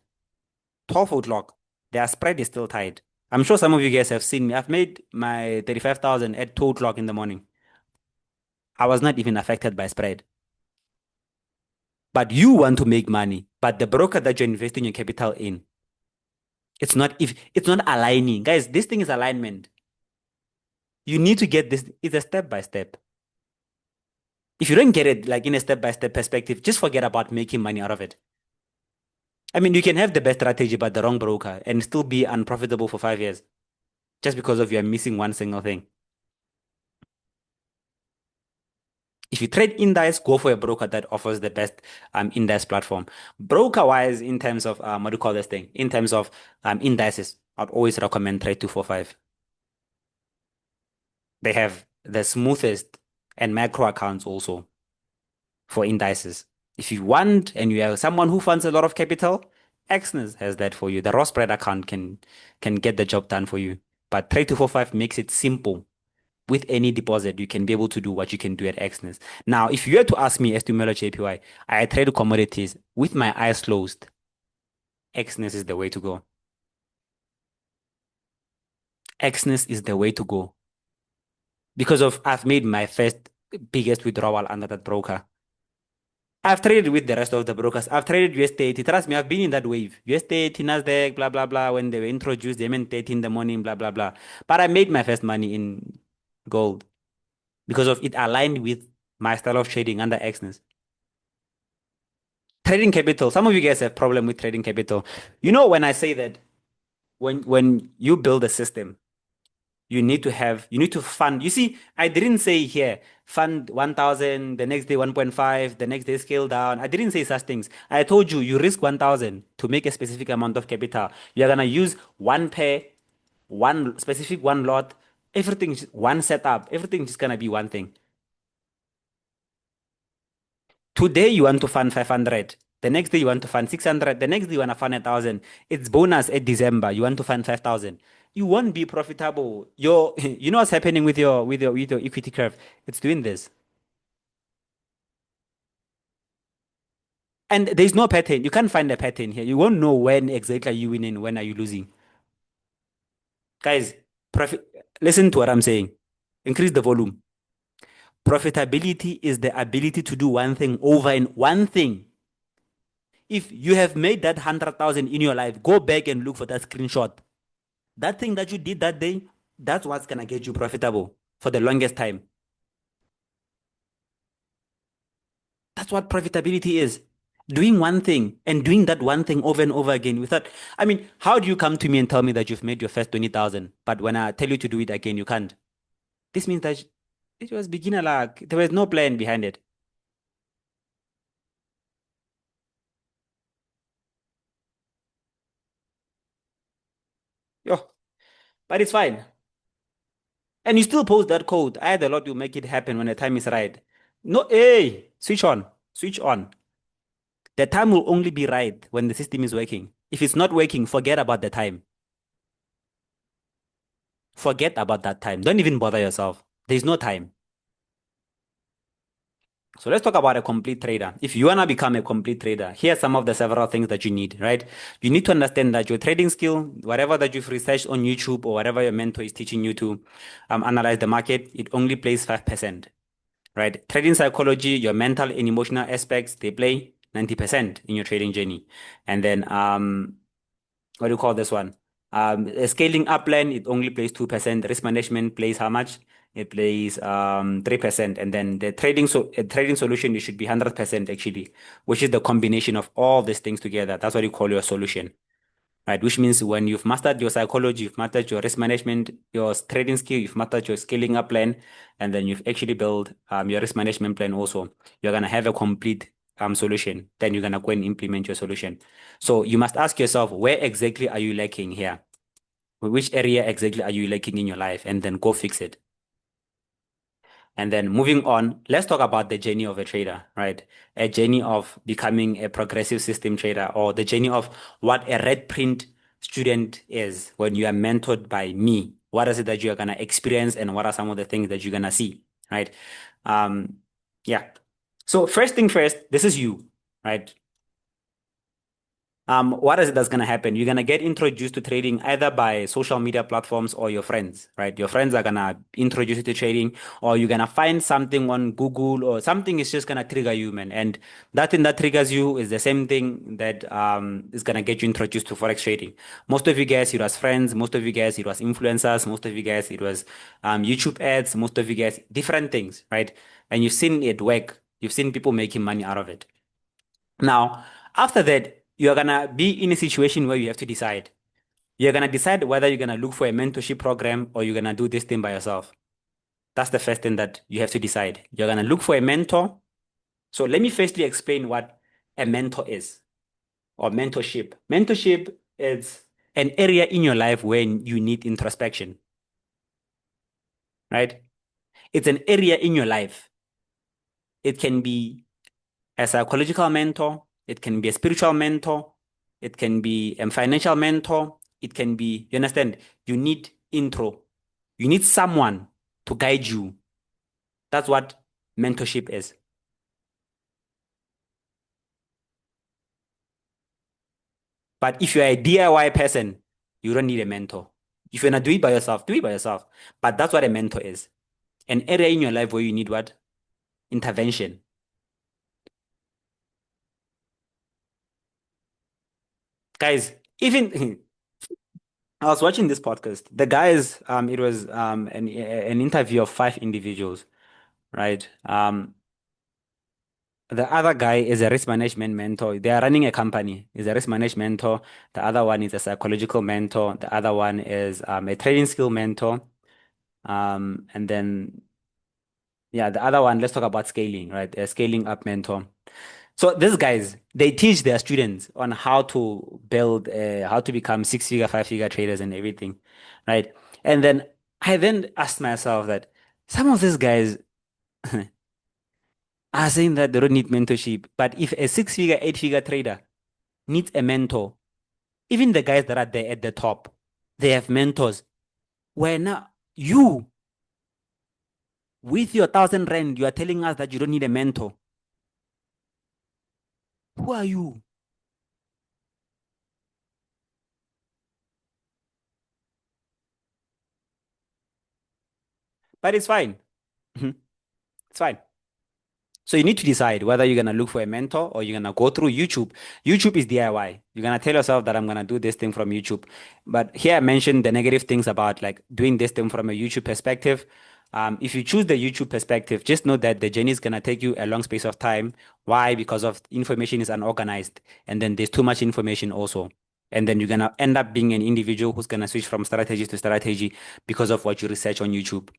12-foot lock, their spread is still tight. I'm sure some of you guys have seen me. I've made my 35,000 at 2 o'clock in the morning. I was not even affected by spread. But you want to make money, but the broker that you're investing your capital in, it's not aligning. Guys, this thing is alignment. You need to get this. It's a step by step. If you don't get it like in a step by step perspective, just forget about making money out of it. I mean, you can have the best strategy but the wrong broker and still be unprofitable for 5 years just because of you are missing one single thing. If you trade indices, go for a broker that offers the best index platform. Broker wise, in terms of what do you call this thing? In terms of indices, I'd always recommend Trade 245. They have the smoothest and macro accounts also for indices. If you want and you are someone who funds a lot of capital, Exness has that for you. The raw spread account can get the job done for you. But Trade 245 makes it simple. With any deposit, you can be able to do what you can do at Exness. Now, if you were to ask me as to Melo JPY, I trade commodities with my eyes closed. Exness is the way to go. Exness is the way to go. Because of I've made my first biggest withdrawal under that broker. I've traded with the rest of the brokers. I've traded US30. Trust me, I've been in that wave. US30, Nasdaq, blah, blah, blah. When they were introduced, they meant 30 in the morning, blah, blah, blah. But I made my first money in gold because of it aligned with my style of trading under Exness. Trading capital. Some of you guys have problem with trading capital. You know, when I say that when you build a system, you need to fund. You see, I didn't say here, fund 1,000, the next day 1.5, the next day scale down. I didn't say such things. I told you, you risk 1,000 to make a specific amount of capital. You're going to use one pair, one specific one lot, everything, one setup, everything is going to be one thing. Today you want to fund 500. The next day you want to fund 600. The next day you want to fund 1,000. It's bonus at December. You want to fund 5,000. You won't be profitable. You know what's happening with your equity curve? It's doing this. And there's no pattern. You can't find a pattern here. You won't know when exactly are you winning, when are you losing. Guys, profit listen to what I'm saying. Increase the volume. Profitability is the ability to do one thing over and one thing. If you have made that 100,000 in your life, go back and look for that screenshot. That thing that you did that day, that's what's gonna get you profitable for the longest time. That's what profitability is. Doing one thing and doing that one thing over and over again without, I mean, how do you come to me and tell me that you've made your first 20,000, but when I tell you to do it again, you can't? This means that it was beginner luck. There was no plan behind it. Yo, but it's fine. And you still post that code. I had a lot to make it happen when the time is right. No, hey, switch on, switch on. The time will only be right when the system is working. If it's not working, forget about the time. Forget about that time. Don't even bother yourself. There's no time. So let's talk about a complete trader. If you want to become a complete trader, here are some of the several things that you need, right? You need to understand that your trading skill, whatever that you've researched on YouTube or whatever your mentor is teaching you to analyze the market, it only plays 5%, right? Trading psychology, your mental and emotional aspects, they play 90% in your trading journey. And then, what do you call this one? A scaling up plan, it only plays 2%. Risk management plays how much? It plays 3%. And then the trading solution, it should be 100% actually, which is the combination of all these things together. That's what you call your solution. Right, which means when you've mastered your psychology, you've mastered your risk management, your trading skill, you've mastered your scaling up plan, and then you've actually built your risk management plan also, you're gonna have a complete solution. Then you're gonna go and implement your solution. So you must ask yourself, where exactly are you lacking here? Which area exactly are you lacking in your life? And then go fix it. And then moving on, let's talk about the journey of a trader, right? A journey of becoming a progressive system trader, or the journey of what a red print student is when you are mentored by me. What is it that you are going to experience, and what are some of the things that you're going to see, right? Um, yeah. So first thing first, this is you, right? What is it that's gonna happen? You're gonna get introduced to trading either by social media platforms or your friends, right? Your friends are gonna introduce you to trading, or you're gonna find something on Google, or something is just gonna trigger you, man. And that thing that triggers you is the same thing that is gonna get you introduced to forex trading. Most of you guys, it was friends. Most of you guys, it was influencers. Most of you guys, it was YouTube ads. Most of you guys, different things, right? And you've seen it work. You've seen people making money out of it. Now, after that, you're gonna be in a situation where you have to decide. You're gonna decide whether you're gonna look for a mentorship program or you're gonna do this thing by yourself. That's the first thing that you have to decide. You're gonna look for a mentor. So let me firstly explain what a mentor is, or mentorship. Mentorship is an area in your life where you need introspection, right? It's an area in your life. It can be a psychological mentor, it can be a spiritual mentor, it can be a financial mentor, it can be, you understand, you need intro. You need someone to guide you. That's what mentorship is. But if you're a DIY person, you don't need a mentor. If you're gonna do it by yourself, do it by yourself. But that's what a mentor is. An area in your life where you need what? Intervention. Guys, even I was watching this podcast. The guys, it was an interview of five individuals, right? The other guy is a risk management mentor. They are running a company. He's a risk management mentor. The other one is a psychological mentor. The other one is a trading skill mentor. And then yeah, the other one, let's talk about scaling, right? A scaling up mentor. So these guys, they teach their students on how to build, how to become six-figure, five-figure traders and everything, right? And then I then asked myself that some of these guys are saying that they don't need mentorship, but if a six-figure, eight-figure trader needs a mentor, even the guys that are there at the top, they have mentors. Where now you, with your 1,000 rand, you are telling us that you don't need a mentor. Who are you? But it's fine. Mhm. It's fine. So you need to decide whether you're gonna look for a mentor or you're gonna go through YouTube. YouTube is DIY. You're gonna tell yourself that I'm gonna do this thing from YouTube. But here I mentioned the negative things about like doing this thing from a YouTube perspective. If you choose the YouTube perspective, just know that the journey is gonna take you a long space of time. Why? Because of information is unorganized, and then there's too much information also. And then you're gonna end up being an individual who's gonna switch from strategy to strategy because of what you research on YouTube,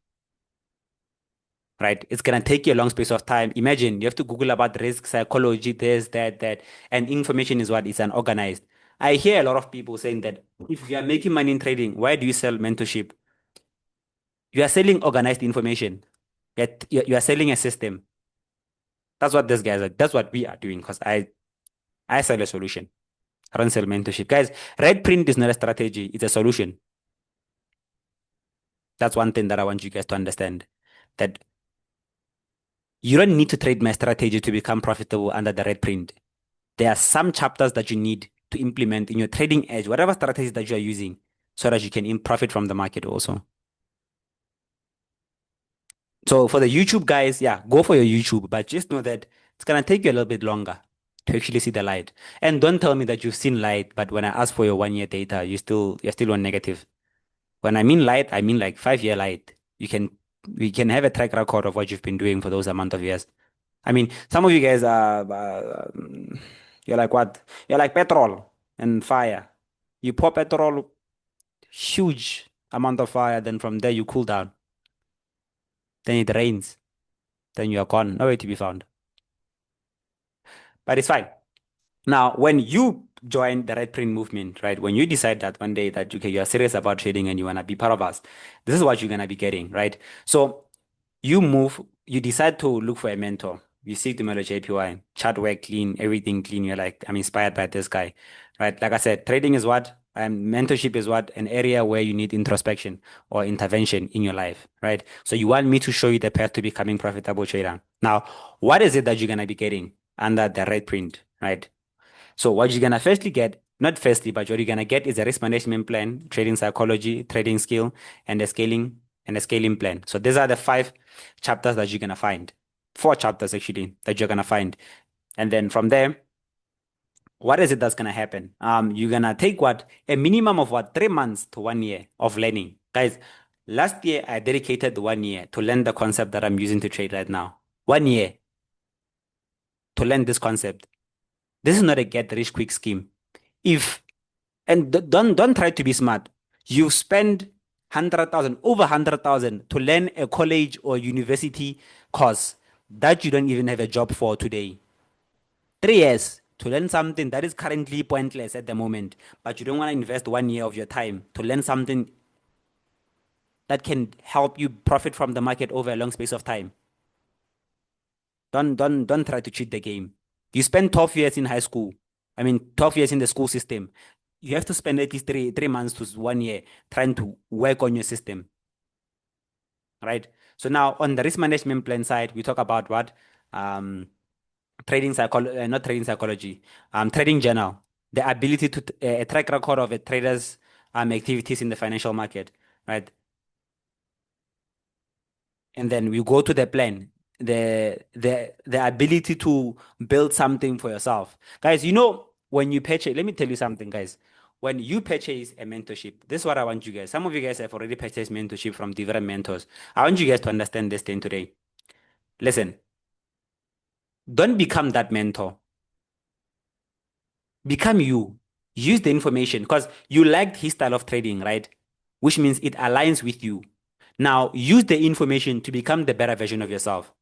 right? It's gonna take you a long space of time. Imagine you have to Google about risk, psychology, this, that, that, and information is what is unorganized. I hear a lot of people saying that if you are making money in trading, why do you sell mentorship? You are selling organized information. Yet you are selling a system. That's what this guys are. That's what we are doing. Because I sell a solution. I don't sell mentorship, guys. Red print is not a strategy. It's a solution. That's one thing that I want you guys to understand. That you don't need to trade my strategy to become profitable under the red print. There are some chapters that you need to implement in your trading edge, whatever strategies that you are using, so that you can profit from the market also. So for the YouTube guys, yeah, go for your YouTube, but just know that it's gonna take you a little bit longer. to actually see the light. And don't tell me that you've seen light, but when I ask for your 1 year data, you're still on negative. When I mean light, I mean like 5 year light. We can have a track record of what you've been doing for those amount of years. I mean, some of you guys are, you're like what? You're like petrol and fire. You pour petrol, huge amount of fire, then from there you cool down. Then it rains. Then you are gone, nowhere to be found. But it's fine. Now, when you join the Red Print movement, right? When you decide that one day that okay, you're serious about trading and you want to be part of us, this is what you're gonna be getting, right? So you move, you decide to look for a mentor. You seek the knowledge APY, chart work clean, everything clean. You're like, I'm inspired by this guy, right? Like I said, trading is what, mentorship is what, an area where you need introspection or intervention in your life, right? So you want me to show you the path to becoming profitable trader. Now, what is it that you're gonna be getting under the red print, right? So what you're gonna firstly get, not firstly, but what you're gonna get is a risk management plan, trading psychology, trading skill, and a scaling plan. So these are the 5 chapters that you're gonna find. 4 chapters actually that you're gonna find. And then from there, what is it that's gonna happen? You're gonna take what? A minimum of what? 3 months to 1 year of learning. Guys, last year I dedicated 1 year to learn the concept that I'm using to trade right now. 1 year to learn this concept. This is not a get rich quick scheme. If And don't try to be smart. You spend 100,000, over 100,000 to learn a college or university course that you don't even have a job for today. 3 years to learn something that is currently pointless at the moment, but you don't want to invest 1 year of your time to learn something that can help you profit from the market over a long space of time. Don't try to cheat the game. You spend 12 years in high school. I mean, 12 years in the school system. You have to spend at least three months to 1 year trying to work on your system, right? So now on the risk management plan side, we talk about what? Um, trading psychology, not trading psychology, trading journal, the ability to a track record of a trader's activities in the financial market, right? And then we go to the plan, the ability to build something for yourself. Guys, when you purchase, let me tell you something, guys. When you purchase a mentorship, this is what I want you guys. Some of you guys have already purchased mentorship from different mentors. I want you guys to understand this thing today. Listen, don't become that mentor. Become you. Use the information because you liked his style of trading, right? Which means it aligns with you. Now, use the information to become the better version of yourself.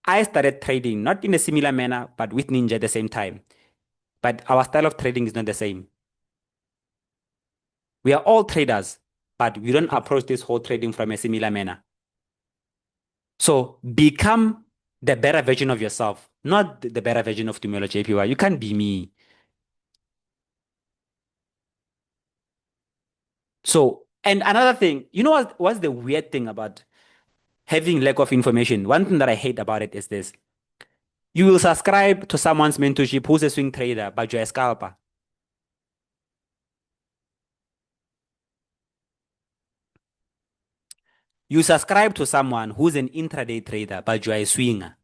I started trading not in a similar manner, but with Ninja at the same time. But our style of trading is not the same. We are all traders, but we don't approach this whole trading from a similar manner. So become the better version of yourself, not the better version of Tumelo JPY. You can't be me. So, and another thing, what's the weird thing about having lack of information? One thing that I hate about it is this. You will subscribe to someone's mentorship who's a swing trader, but you're a scalper. You subscribe to someone who's an intraday trader, but you're a swinger.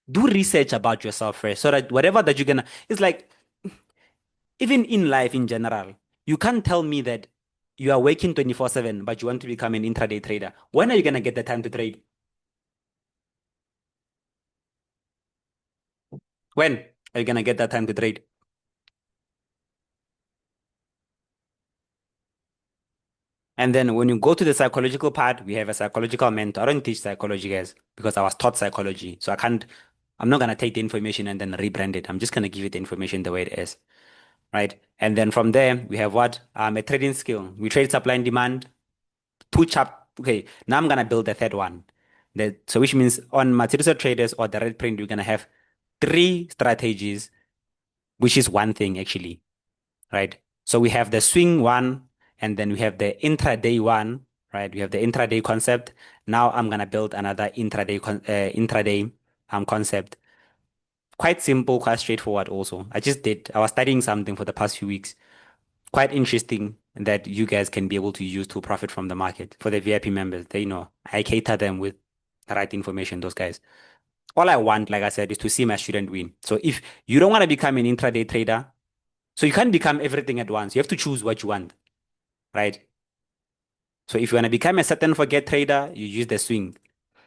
Do research about yourself first so that whatever that you're gonna, it's like, even in life in general, you can't tell me that you are working 24/7, but you want to become an intraday trader. When are you gonna get the time to trade? When are you gonna get that time to trade? And then when you go to the psychological part, we have a psychological mentor. I don't teach psychology, guys, because I was taught psychology. So I'm not gonna take the information and then rebrand it. I'm just gonna give it the information the way it is. Right? And then from there, we have what? A trading skill. We trade supply and demand. Okay, now I'm gonna build the third one. So which means on material traders or the red print, we're gonna have 3 strategies, which is one thing actually, right? So we have the swing one, and then we have the intraday one, right? We have the intraday concept. Now I'm gonna build another intraday concept. Quite simple, quite straightforward also. I was studying something for the past few weeks. Quite interesting that you guys can be able to use to profit from the market. For the VIP members, they know I cater them with the right information, those guys. All I want, like I said, is to see my student win. So if you don't want to become an intraday trader, so you can't become everything at once. You have to choose what you want, right? So if you want to become a set and forget trader, you use the swing.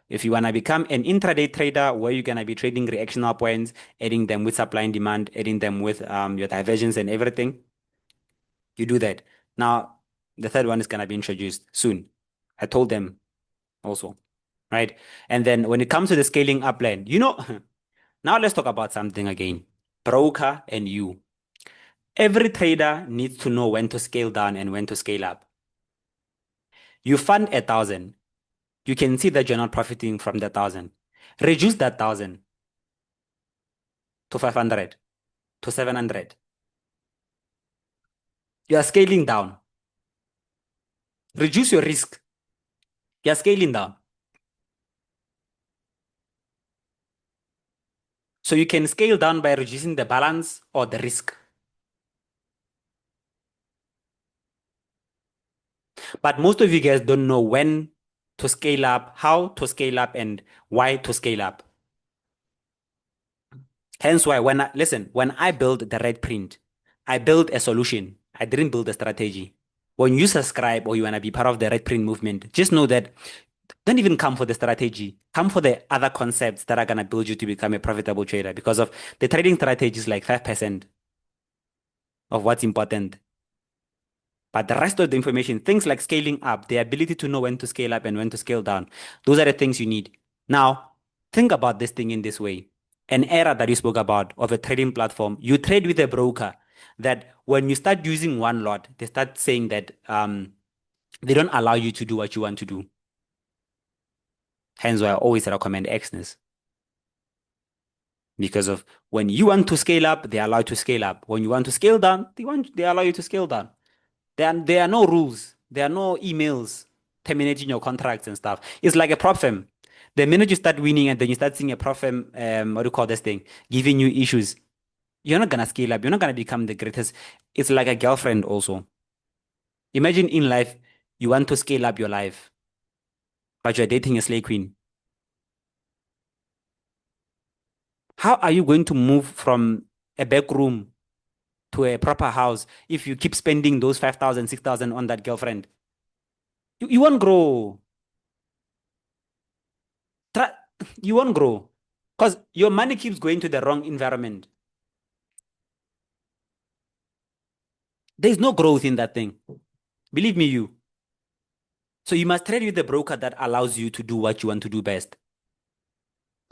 If you want to become an intraday trader where you're going to be trading reactional points, adding them with supply and demand, adding them with your diversions and everything, you do that. Now, the third one is going to be introduced soon. I told them also, right? And then when it comes to the scaling up plan, now let's talk about something again. Broker and you. Every trader needs to know when to scale down and when to scale up. You fund 1,000. You can see that you're not profiting from the 1,000. Reduce that 1,000 to 500, to 700. You are scaling down. Reduce your risk. You are scaling down. So you can scale down by reducing the balance or the risk. But most of you guys don't know when to scale up, how to scale up, and why to scale up. Hence why when I build the red print, I build a solution. I didn't build a strategy. When you subscribe or you want to be part of the red print movement, just know that don't even come for the strategy. Come for the other concepts that are going to build you to become a profitable trader because of the trading strategy is like 5% of what's important. But the rest of the information, things like scaling up, the ability to know when to scale up and when to scale down, those are the things you need. Now, think about this thing in this way. An era that you spoke about of a trading platform, you trade with a broker that when you start using one lot, they start saying that they don't allow you to do what you want to do. Hence why I always recommend Exness. Because of when you want to scale up, they allow you to scale up. When you want to scale down, they allow you to scale down. There are no rules. There are no emails terminating your contracts and stuff. It's like a prop firm. The minute you start winning and then you start seeing a prop firm, what do you call this thing, giving you issues, you're not gonna scale up. You're not gonna become the greatest. It's like a girlfriend also. Imagine in life, you want to scale up your life, but you're dating a slay queen. How are you going to move from a back room to a proper house if you keep spending those 5,000, 6,000 on that girlfriend? You won't grow. Tra- you won't grow because your money keeps going to the wrong environment. There's no growth in that thing. Believe me, you. So you must trade with the broker that allows you to do what you want to do best.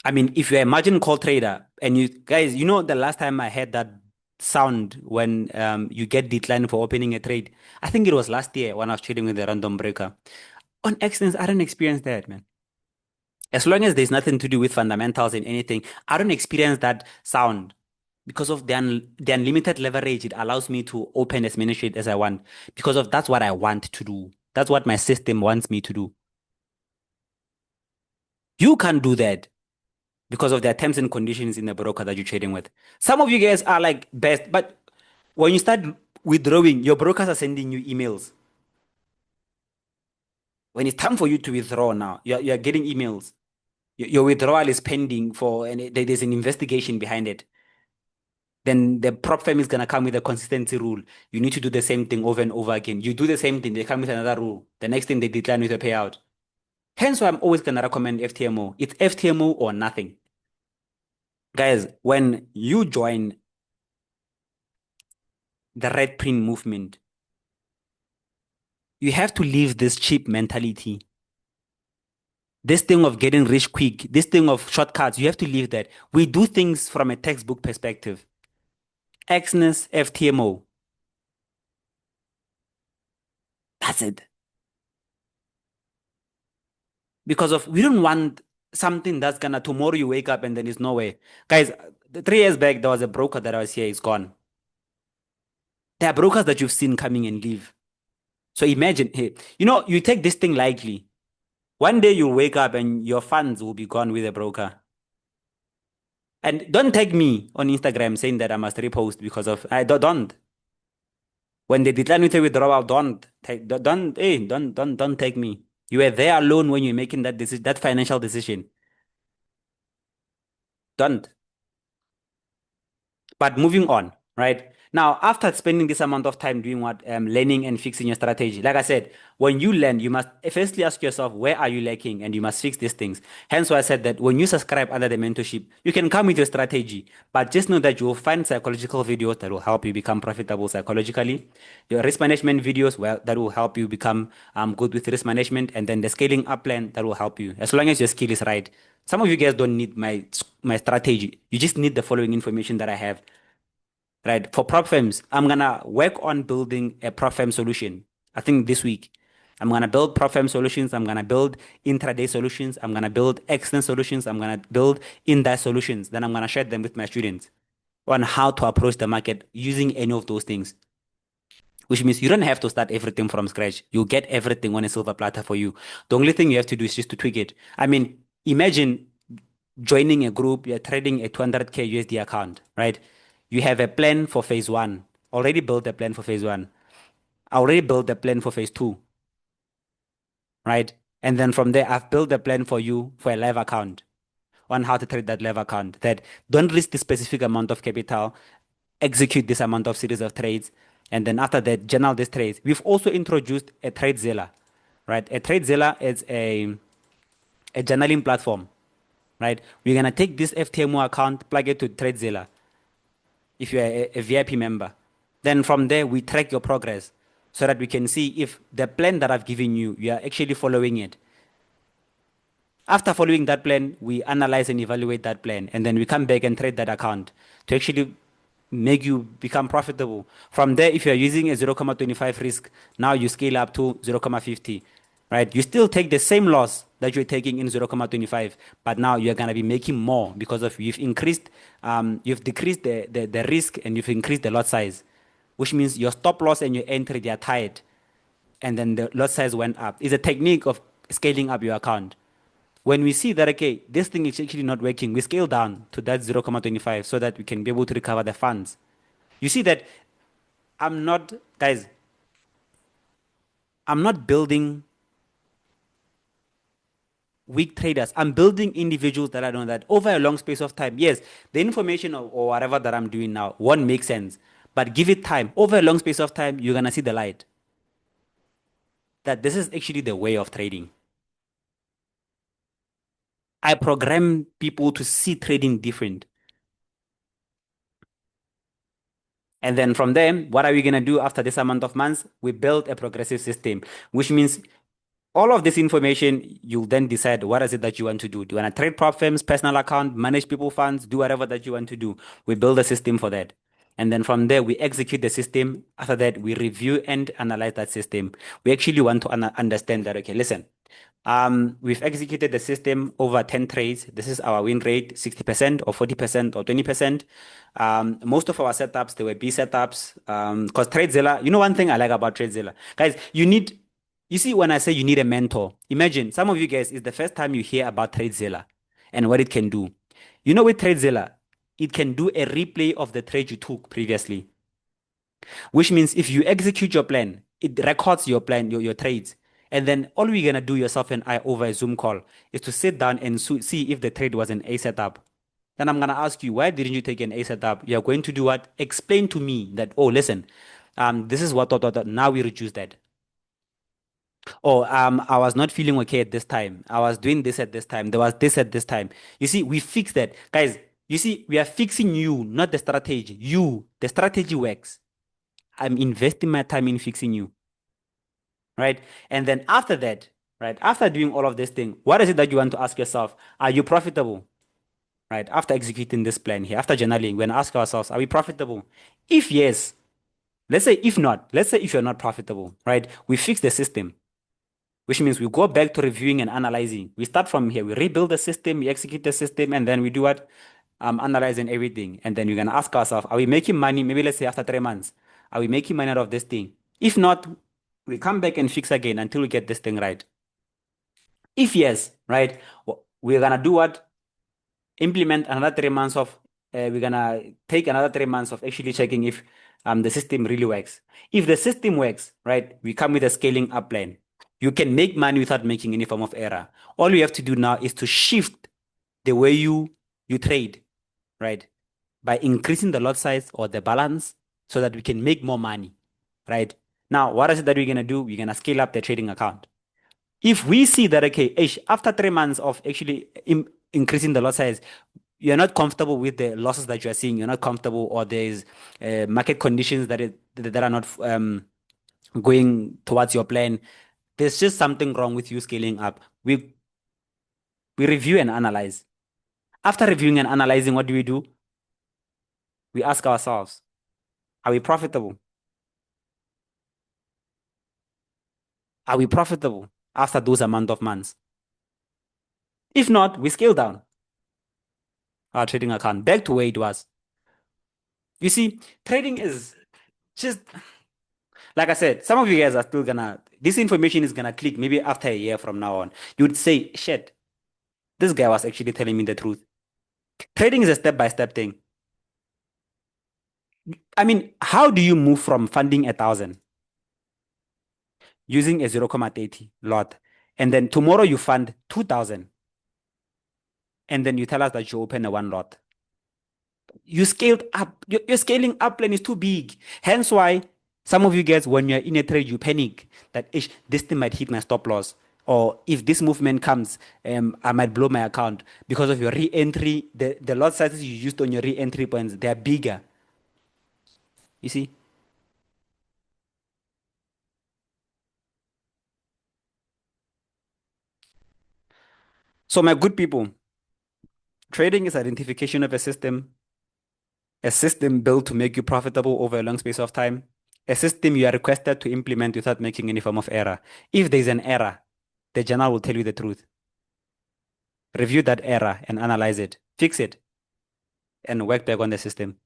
I mean, if you're a margin call trader and you guys, the last time I had that sound when you get declined for opening a trade, I think it was last year when I was trading with a random breaker. On excellence, I don't experience that, man. As long as there's nothing to do with fundamentals in anything, I don't experience that sound because of the unlimited leverage. It allows me to open as many trades as I want because of that's what I want to do. That's what my system wants me to do. You can't do that because of the terms and conditions in the broker that you're trading with. Some of you guys are like best, but when you start withdrawing, your brokers are sending you emails. When it's time for you to withdraw now, you're getting emails. Your withdrawal is pending and there's an investigation behind it. Then the prop firm is going to come with a consistency rule. You need to do the same thing over and over again. You do the same thing, they come with another rule. The next thing they decline with a payout. Hence why I'm always going to recommend FTMO. It's FTMO or nothing. Guys, when you join the red print movement, you have to leave this cheap mentality. This thing of getting rich quick, this thing of shortcuts, you have to leave that. We do things from a textbook perspective. Exness, FTMO. That's it. Because of we don't want something that's gonna tomorrow you wake up and then it's nowhere. Guys, 3 years back there was a broker that I was here, it's gone. There are brokers that you've seen coming and leave. So imagine, hey, you take this thing lightly. One day you'll wake up and your funds will be gone with a broker. And don't tag me on Instagram saying that I must repost because of I don't. When they decline with a withdrawal, don't take me. You were there alone when you're making that decision, that financial decision. Don't. But moving on, right? Now, after spending this amount of time doing what, learning and fixing your strategy, like I said, when you learn, you must firstly ask yourself, where are you lacking? And you must fix these things. Hence why I said that when you subscribe under the mentorship, you can come with your strategy, but just know that you will find psychological videos that will help you become profitable psychologically. Your risk management videos, well, that will help you become good with risk management, and then the scaling up plan that will help you as long as your skill is right. Some of you guys don't need my strategy. You just need the following information that I have. Right. For prop firms, I'm gonna work on building a prop firm solution. I think this week. I'm gonna build prop firm solutions. I'm gonna build intraday solutions. I'm gonna build excellent solutions. I'm gonna build in-depth solutions. Then I'm gonna share them with my students on how to approach the market using any of those things. Which means you don't have to start everything from scratch. You get everything on a silver platter for you. The only thing you have to do is just to tweak it. I mean, imagine joining a group, you're trading a 200K USD account, right? You have a plan for phase one. Already built a plan for phase one. I already built a plan for phase two, right? And then from there, I've built a plan for you for a live account on how to trade that live account. That don't risk the specific amount of capital, execute this amount of series of trades, and then after that, journal these trades. We've also introduced a TradeZilla, right? A TradeZilla is a journaling platform, right? We're gonna take this FTMO account, plug it to TradeZilla if you're a VIP member. Then from there, we track your progress so that we can see if the plan that I've given you, you are actually following it. After following that plan, we analyze and evaluate that plan, and then we come back and trade that account to actually make you become profitable. From there, if you're using a 0.25 risk, now you scale up to 0.50, right? You still take the same loss that you're taking in 0.25, but now you're going to be making more because of you've increased, you've decreased the risk and you've increased the lot size, which means your stop loss and your entry, they are tied, and then the lot size went up. It's a technique of scaling up your account. When we see that, okay, this thing is actually not working, we scale down to that 0.25 so that we can be able to recover the funds. You see that I'm not, guys, I'm not building weak traders. I'm building individuals that I know that over a long space of time, yes, the information or whatever that I'm doing now won't make sense, but give it time. Over a long space of time, you're going to see the light. That this is actually the way of trading. I program people to see trading different. And then from there, what are we going to do after this amount of months? We build a progressive system, which means all of this information, you'll then decide what is it that you want to do. Do you want to trade prop firms, personal account, manage people funds, do whatever that you want to do. We build a system for that. And then from there, we execute the system. After that, we review and analyze that system. We actually want to understand that, okay, listen, we've executed the system over 10 trades. This is our win rate, 60% or 40% or 20%. Most of our setups, they were B setups. Because TradeZilla, you know one thing I like about TradeZilla? Guys, you see when I say you need a mentor, imagine some of you guys, it's the first time you hear about TradeZilla and what it can do. You know with TradeZilla, it can do a replay of the trade you took previously. Which means if you execute your plan, it records your plan, your trades. And then all we're going to do, yourself and I, over a Zoom call is to sit down and see if the trade was an A setup. Then I'm going to ask you, why didn't you take an A setup? You're going to do what? Explain to me that, oh, listen, this is what, now we reduce that. Oh, I was not feeling okay at this time. I was doing this at this time. There was this at this time. You see, we fixed that. Guys, you see, we are fixing you, not the strategy. You, the strategy works. I'm investing my time in fixing you. Right? And then after that, right, after doing all of this thing, what is it that you want to ask yourself? Are you profitable? Right? After executing this plan here, after journaling, we're gonna ask ourselves, are we profitable? If yes, let's say if not, let's say if you're not profitable, right? We fix the system, which means we go back to reviewing and analyzing. We start from here, we rebuild the system, we execute the system, and then we do what? Analyzing everything. And then we're gonna ask ourselves, are we making money? Maybe let's say after 3 months, are we making money out of this thing? If not, we come back and fix again until we get this thing right. If yes, right, we're gonna do what? Implement another 3 months of, we're gonna take another 3 months of actually checking if the system really works. If the system works, right, we come with a scaling up plan. You can make money without making any form of error. All you have to do now is to shift the way you trade. right? By increasing the lot size or the balance so that we can make more money, right? Now, what is it that we're gonna do? We're gonna scale up the trading account. If we see that, okay, after 3 months of actually increasing the lot size, you're not comfortable with the losses that you're seeing, you're not comfortable, or there's market conditions that are not going towards your plan, there's just something wrong with you scaling up. We review and analyze. After reviewing and analyzing, what do? We ask ourselves, are we profitable? Are we profitable after those amount of months? If not, we scale down our trading account back to where it was. You see, trading is just like I said, some of you guys are still gonna, this information is gonna click maybe after a year from now on. You would say, shit, this guy was actually telling me the truth. Trading is a step-by-step thing. I mean, how do you move from funding 1,000 using a 0.30 lot, and then tomorrow you fund 2,000, and then you tell us that you open a one lot? You scaled up. Your scaling up plan is too big. Hence why some of you guys, when you're in a trade, you panic that ish, this thing might hit my stop loss. Or if this movement comes, I might blow my account because of your re-entry. The lot sizes you used on your re-entry points, they are bigger. You see? So my good people, trading is identification of a system built to make you profitable over a long space of time, a system you are requested to implement without making any form of error. If there's an error, the journal will tell you the truth. Review that error and analyze it, fix it, and work back on the system.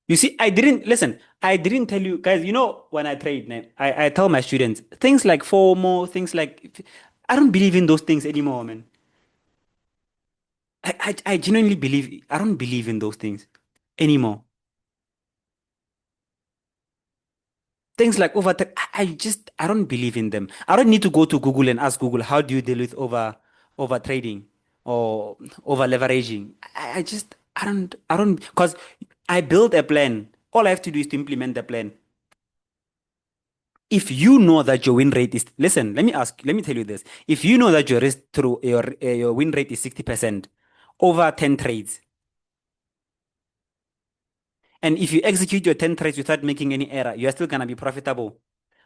You see, I didn't tell you guys, when I trade, I tell my students things like FOMO, things like, I don't believe in those things anymore, man. I genuinely believe, I don't believe in those things anymore. Things like I don't believe in them. I don't need to go to Google and ask Google, how do you deal with over trading or over leveraging? I don't, because I build a plan. All I have to do is to implement the plan. If you know that your win rate is, listen, let me tell you this. If you know that your risk through your win rate is 60% over 10 trades, and if you execute your 10 trades without making any error, you're still gonna be profitable.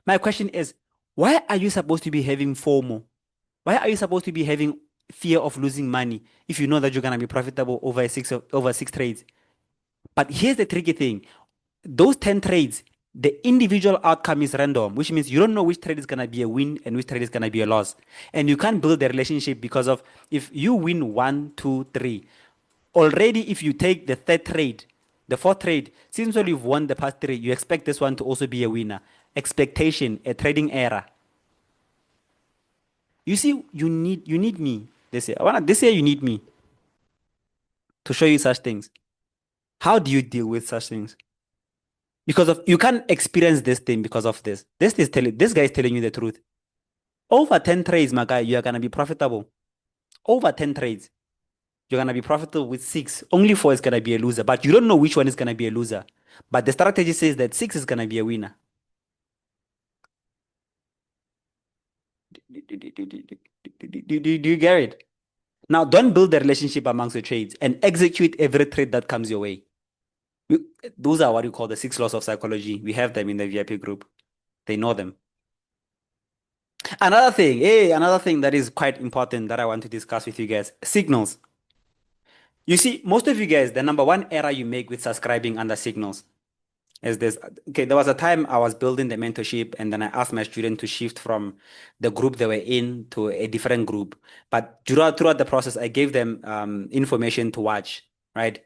My question is, why are you supposed to be having FOMO? Why are you supposed to be having fear of losing money if you know that you're gonna be profitable over six trades? But here's the tricky thing. Those 10 trades, the individual outcome is random, which means you don't know which trade is gonna be a win and which trade is gonna be a loss. And you can't build a relationship because of if you win one, two, three, already if you take the third trade, the fourth trade, since well you've won the past three, you expect this one to also be a winner. Expectation, a trading error. You see, you need me this year. This year you need me to show you such things. How do you deal with such things? Because of you can't experience this thing because of this. This guy is telling you the truth. Over 10 trades, my guy, you are gonna be profitable. Over 10 trades. You're gonna be profitable with six. Only four is gonna be a loser, but you don't know which one is gonna be a loser. But the strategy says that six is gonna be a winner. Do you get it? Now, don't build a relationship amongst your trades and execute every trade that comes your way. Those are what you call the six laws of psychology. We have them in the VIP group. They know them. Another thing that is quite important that I want to discuss with you guys, signals. You see, most of you guys, the number one error you make with subscribing under signals is this. Okay, there was a time I was building the mentorship and then I asked my student to shift from the group they were in to a different group. But throughout the process, I gave them information to watch, right?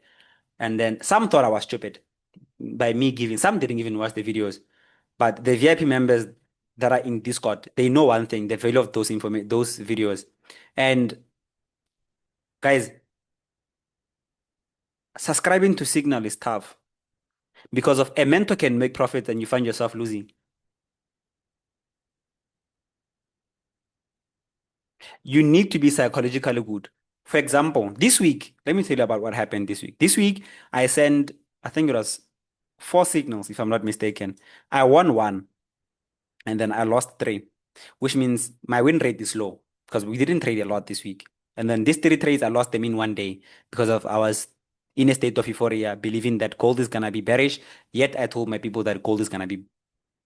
And then some thought I was stupid by me giving, some didn't even watch the videos. But the VIP members that are in Discord, they know one thing, the value of those videos. And guys, subscribing to Signal is tough because of a mentor can make profit and you find yourself losing. You need to be psychologically good. For example, this week, let me tell you about what happened this week. This week, I sent, I think it was four signals, if I'm not mistaken. I won one, and then I lost three, which means my win rate is low because we didn't trade a lot this week. And then these three trades, I lost them in one day because of I was in a state of euphoria, believing that gold is gonna be bearish. Yet I told my people that gold is gonna be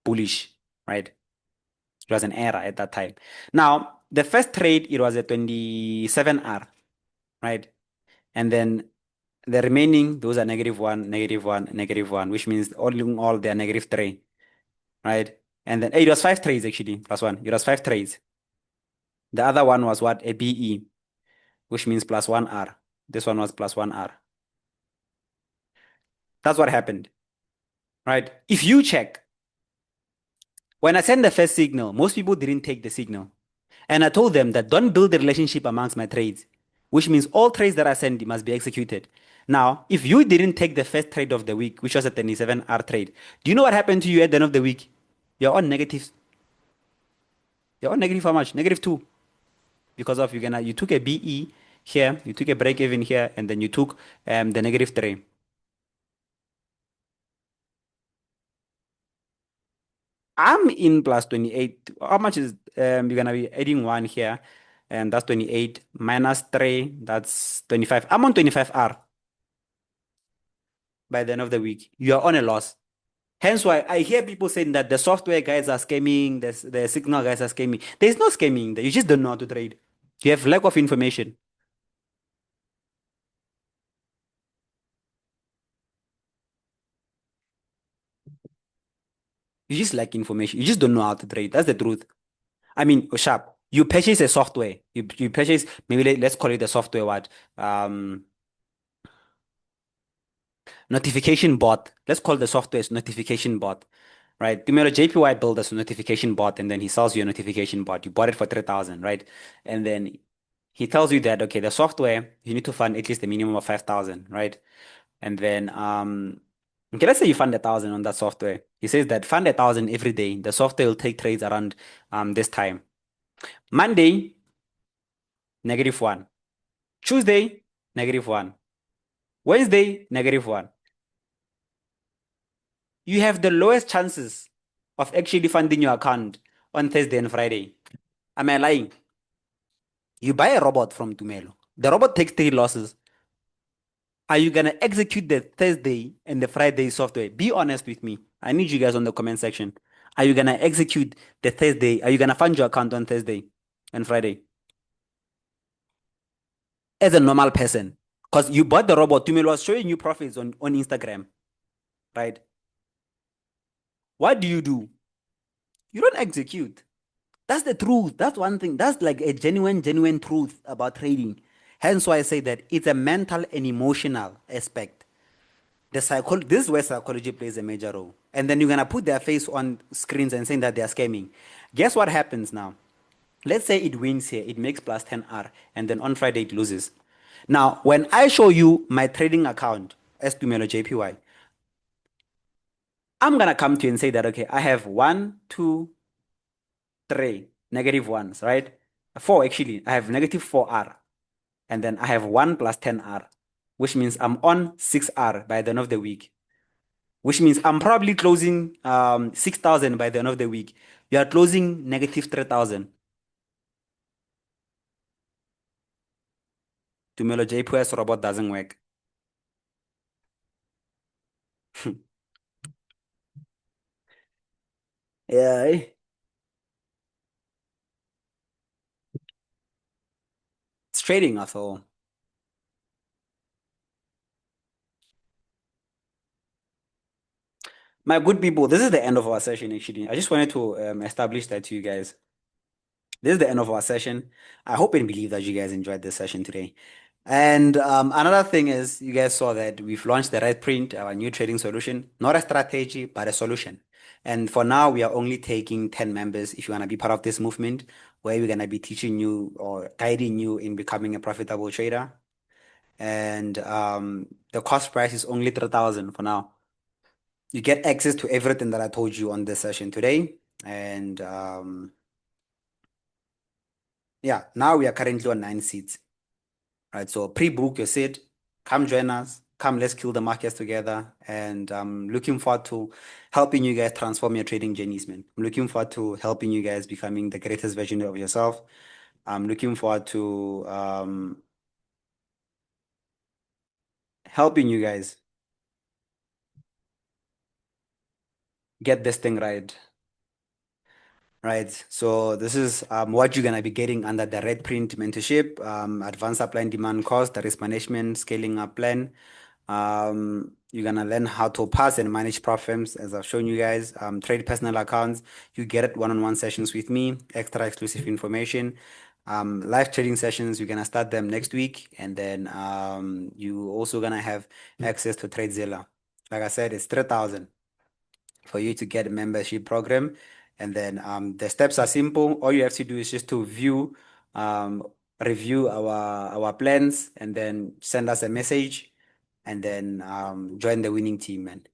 bullish, right? It was an error at that time. Now, the first trade, it was a 27R, right? And then the remaining, those are -1, -1, -1, which means all in all, they are -3, right? And then it was five trades actually, plus one. It was five trades. The other one was what? A BE, which means +1R. This one was +1R. That's what happened, right? If you check, when I sent the first signal, most people didn't take the signal. And I told them that don't build a relationship amongst my trades, which means all trades that I send must be executed. Now, if you didn't take the first trade of the week, which was a 27R trade, do you know what happened to you at the end of the week? You're on negative. You're on negative how much? -2. Because of you took a BE here, you took a break even here, and then you took the -3. I'm in plus 28. How much is you're gonna be adding one here, and that's 28 minus 3, that's 25. I'm on 25R by the end of the week. You're on a loss. Hence why I hear people saying that the software guys are scamming, the signal guys are scamming. There's no scamming there. You just don't know how to trade. You have lack of information. You just lack information. You just don't know how to trade. That's the truth. I mean, sharp. You purchase a software. You purchase, maybe let's call it the software what? Um, Notification bot. Let's call the software as notification bot, right? Remember, JPY built us a notification bot, and then he sells you a notification bot. You bought it for 3,000, right? And then he tells you that, okay, the software, you need to fund at least a minimum of 5,000, right? And then, okay, let's say you fund 1,000 on that software. He says that fund 1,000 every day. The software will take trades around this time. Monday, -1. Tuesday, -1. Wednesday, -1. You have the lowest chances of actually funding your account on Thursday and Friday. Am I lying? You buy a robot from Tumelo. The robot takes three losses. Are you gonna execute the Thursday and the Friday software? Be honest with me. I need you guys on the comment section. Are you gonna execute the Thursday? Are you gonna fund your account on Thursday and Friday as a normal person? Because you bought the robot. Tumelo was showing you profits on Instagram, right? What do? You don't execute. That's the truth. That's one thing. That's like a genuine truth about trading. Hence why I say that it's a mental and emotional aspect. This is where psychology plays a major role. And then you're gonna put their face on screens and saying that they're scamming. Guess what happens now? Let's say it wins here, it makes plus 10R, and then on Friday it loses. Now, when I show you my trading account as Tumelo JPY, I'm gonna come to you and say that okay, I have one, two, three negative ones, right? Four actually. I have -4R. And then I have 1 plus 10R, which means I'm on 6R by the end of the week, which means I'm probably closing 6,000 by the end of the week. You are closing -3,000. Tumelo JPS robot doesn't work. Yeah, it's trading after all. My good people, this is the end of our session actually. I just wanted to establish that to you guys. This is the end of our session. I hope and believe that you guys enjoyed this session today. And another thing is, you guys saw that we've launched the Red Print, our new trading solution, not a strategy, but a solution. And for now, we are only taking 10 members if you want to be part of this movement, where we're going to be teaching you or guiding you in becoming a profitable trader. And the cost price is only 3,000 for now. You get access to everything that I told you on this session today. And Yeah, now we are currently on 9 seats. Right, so pre-book your seat, come join us, come let's kill the markets together. And I'm looking forward to helping you guys transform your trading journeys, man. I'm looking forward to helping you guys becoming the greatest version of yourself. I'm looking forward to helping you guys get this thing right. Right. So this is what you're gonna be getting under the Red Print mentorship, advanced supply and demand cost, the risk management, scaling up plan. You're gonna learn how to pass and manage prop firms, as I've shown you guys. Trade personal accounts. You get it one-on-one sessions with me, extra exclusive information. Live trading sessions. You're gonna start them next week, and then you also gonna have access to TradeZilla. Like I said, it's 3,000 for you to get a membership program. And then the steps are simple. All you have to do is just to view, review our plans, and then send us a message, and then join the winning team, man.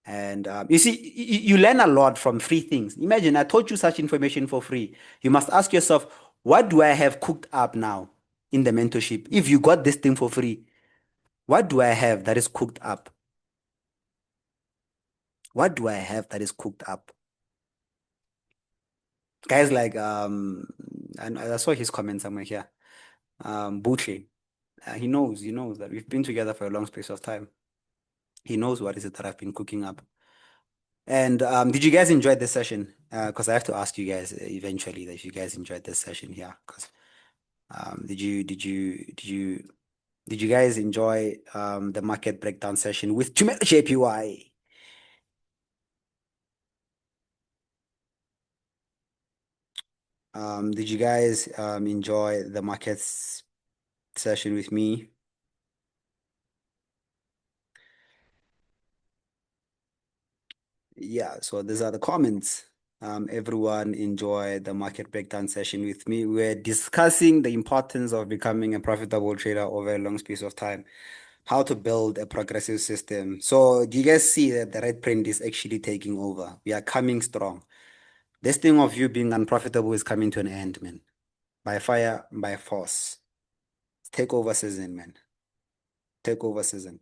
And you see, you learn a lot from free things. Imagine I taught you such information for free. You must ask yourself, what do I have cooked up now in the mentorship? If you got this thing for free, what do I have that is cooked up? What do I have that is cooked up? Guys like and I saw his comment somewhere here. Buche. He knows that we've been together for a long space of time. He knows what is it that I've been cooking up. And did you guys enjoy this session? Because I have to ask you guys eventually that if you guys enjoyed this session here. Because did you guys enjoy the market breakdown session with JPY? Did you guys enjoy the markets session with me? Yeah, so these are the comments. Everyone enjoy the market breakdown session with me. We're discussing the importance of becoming a profitable trader over a long space of time, how to build a progressive system. So do you guys see that the red print is actually taking over? We are coming strong. This thing of you being unprofitable is coming to an end, man. By fire, by force. Takeover season, man. Takeover season.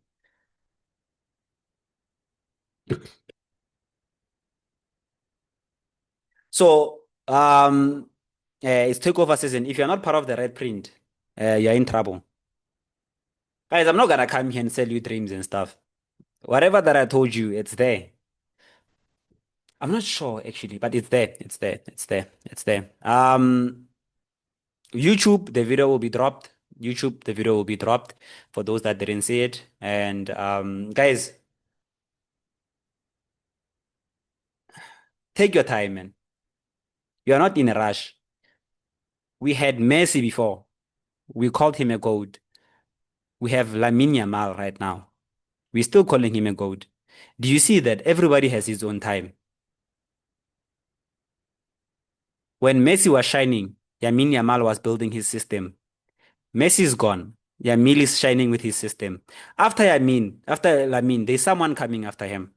So, it's takeover season. If you're not part of the red print, you're in trouble. Guys, I'm not gonna come here and sell you dreams and stuff. Whatever that I told you, it's there. I'm not sure actually, but it's there. It's there. It's there. It's there. YouTube, the video will be dropped. YouTube, the video will be dropped for those that didn't see it. And guys, take your time, man. You are not in a rush. We had Messi before. We called him a goat. We have Lamine Yamal right now. We're still calling him a goat. Do you see that everybody has his own time? When Messi was shining, Lamine Yamal was building his system. Messi is gone. Yamil is shining with his system. After Lamine, there's someone coming after him.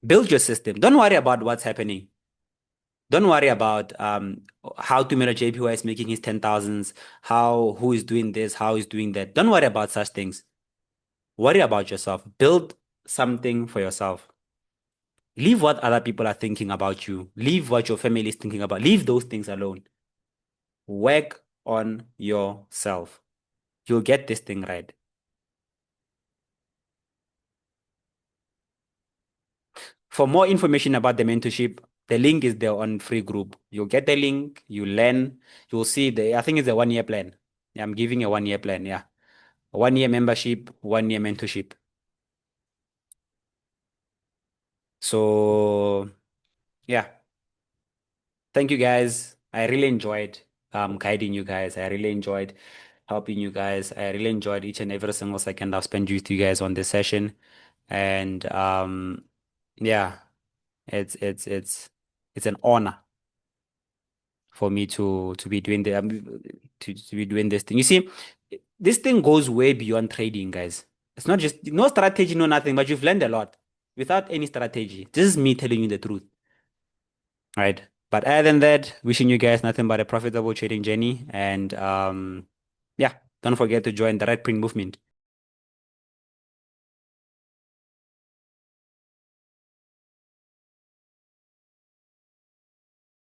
Build your system. Don't worry about what's happening. Don't worry about how Tumira JPY is making his 10,000s, who is doing this, how is doing that. Don't worry about such things. Worry about yourself. Build something for yourself. Leave what other people are thinking about you. Leave what your family is thinking about. Leave those things alone. Work on yourself. You'll get this thing right. For more information about the mentorship, the link is there on free group. You'll get the link, you learn, you'll see I think it's a 1 year plan. Yeah, I'm giving a 1 year plan. Yeah. A 1 year membership, 1 year mentorship. So yeah, thank you guys. I really enjoyed guiding you guys. I really enjoyed helping you guys. I really enjoyed each and every single second I've spent with you guys on this session. And yeah, it's an honor for me to be doing to be doing this thing. You see, this thing goes way beyond trading, guys. It's not just no strategy, no nothing, but you've learned a lot without any strategy. This is me telling you the truth, right? But other than that, wishing you guys nothing but a profitable trading journey. And yeah, don't forget to join the Red Print movement.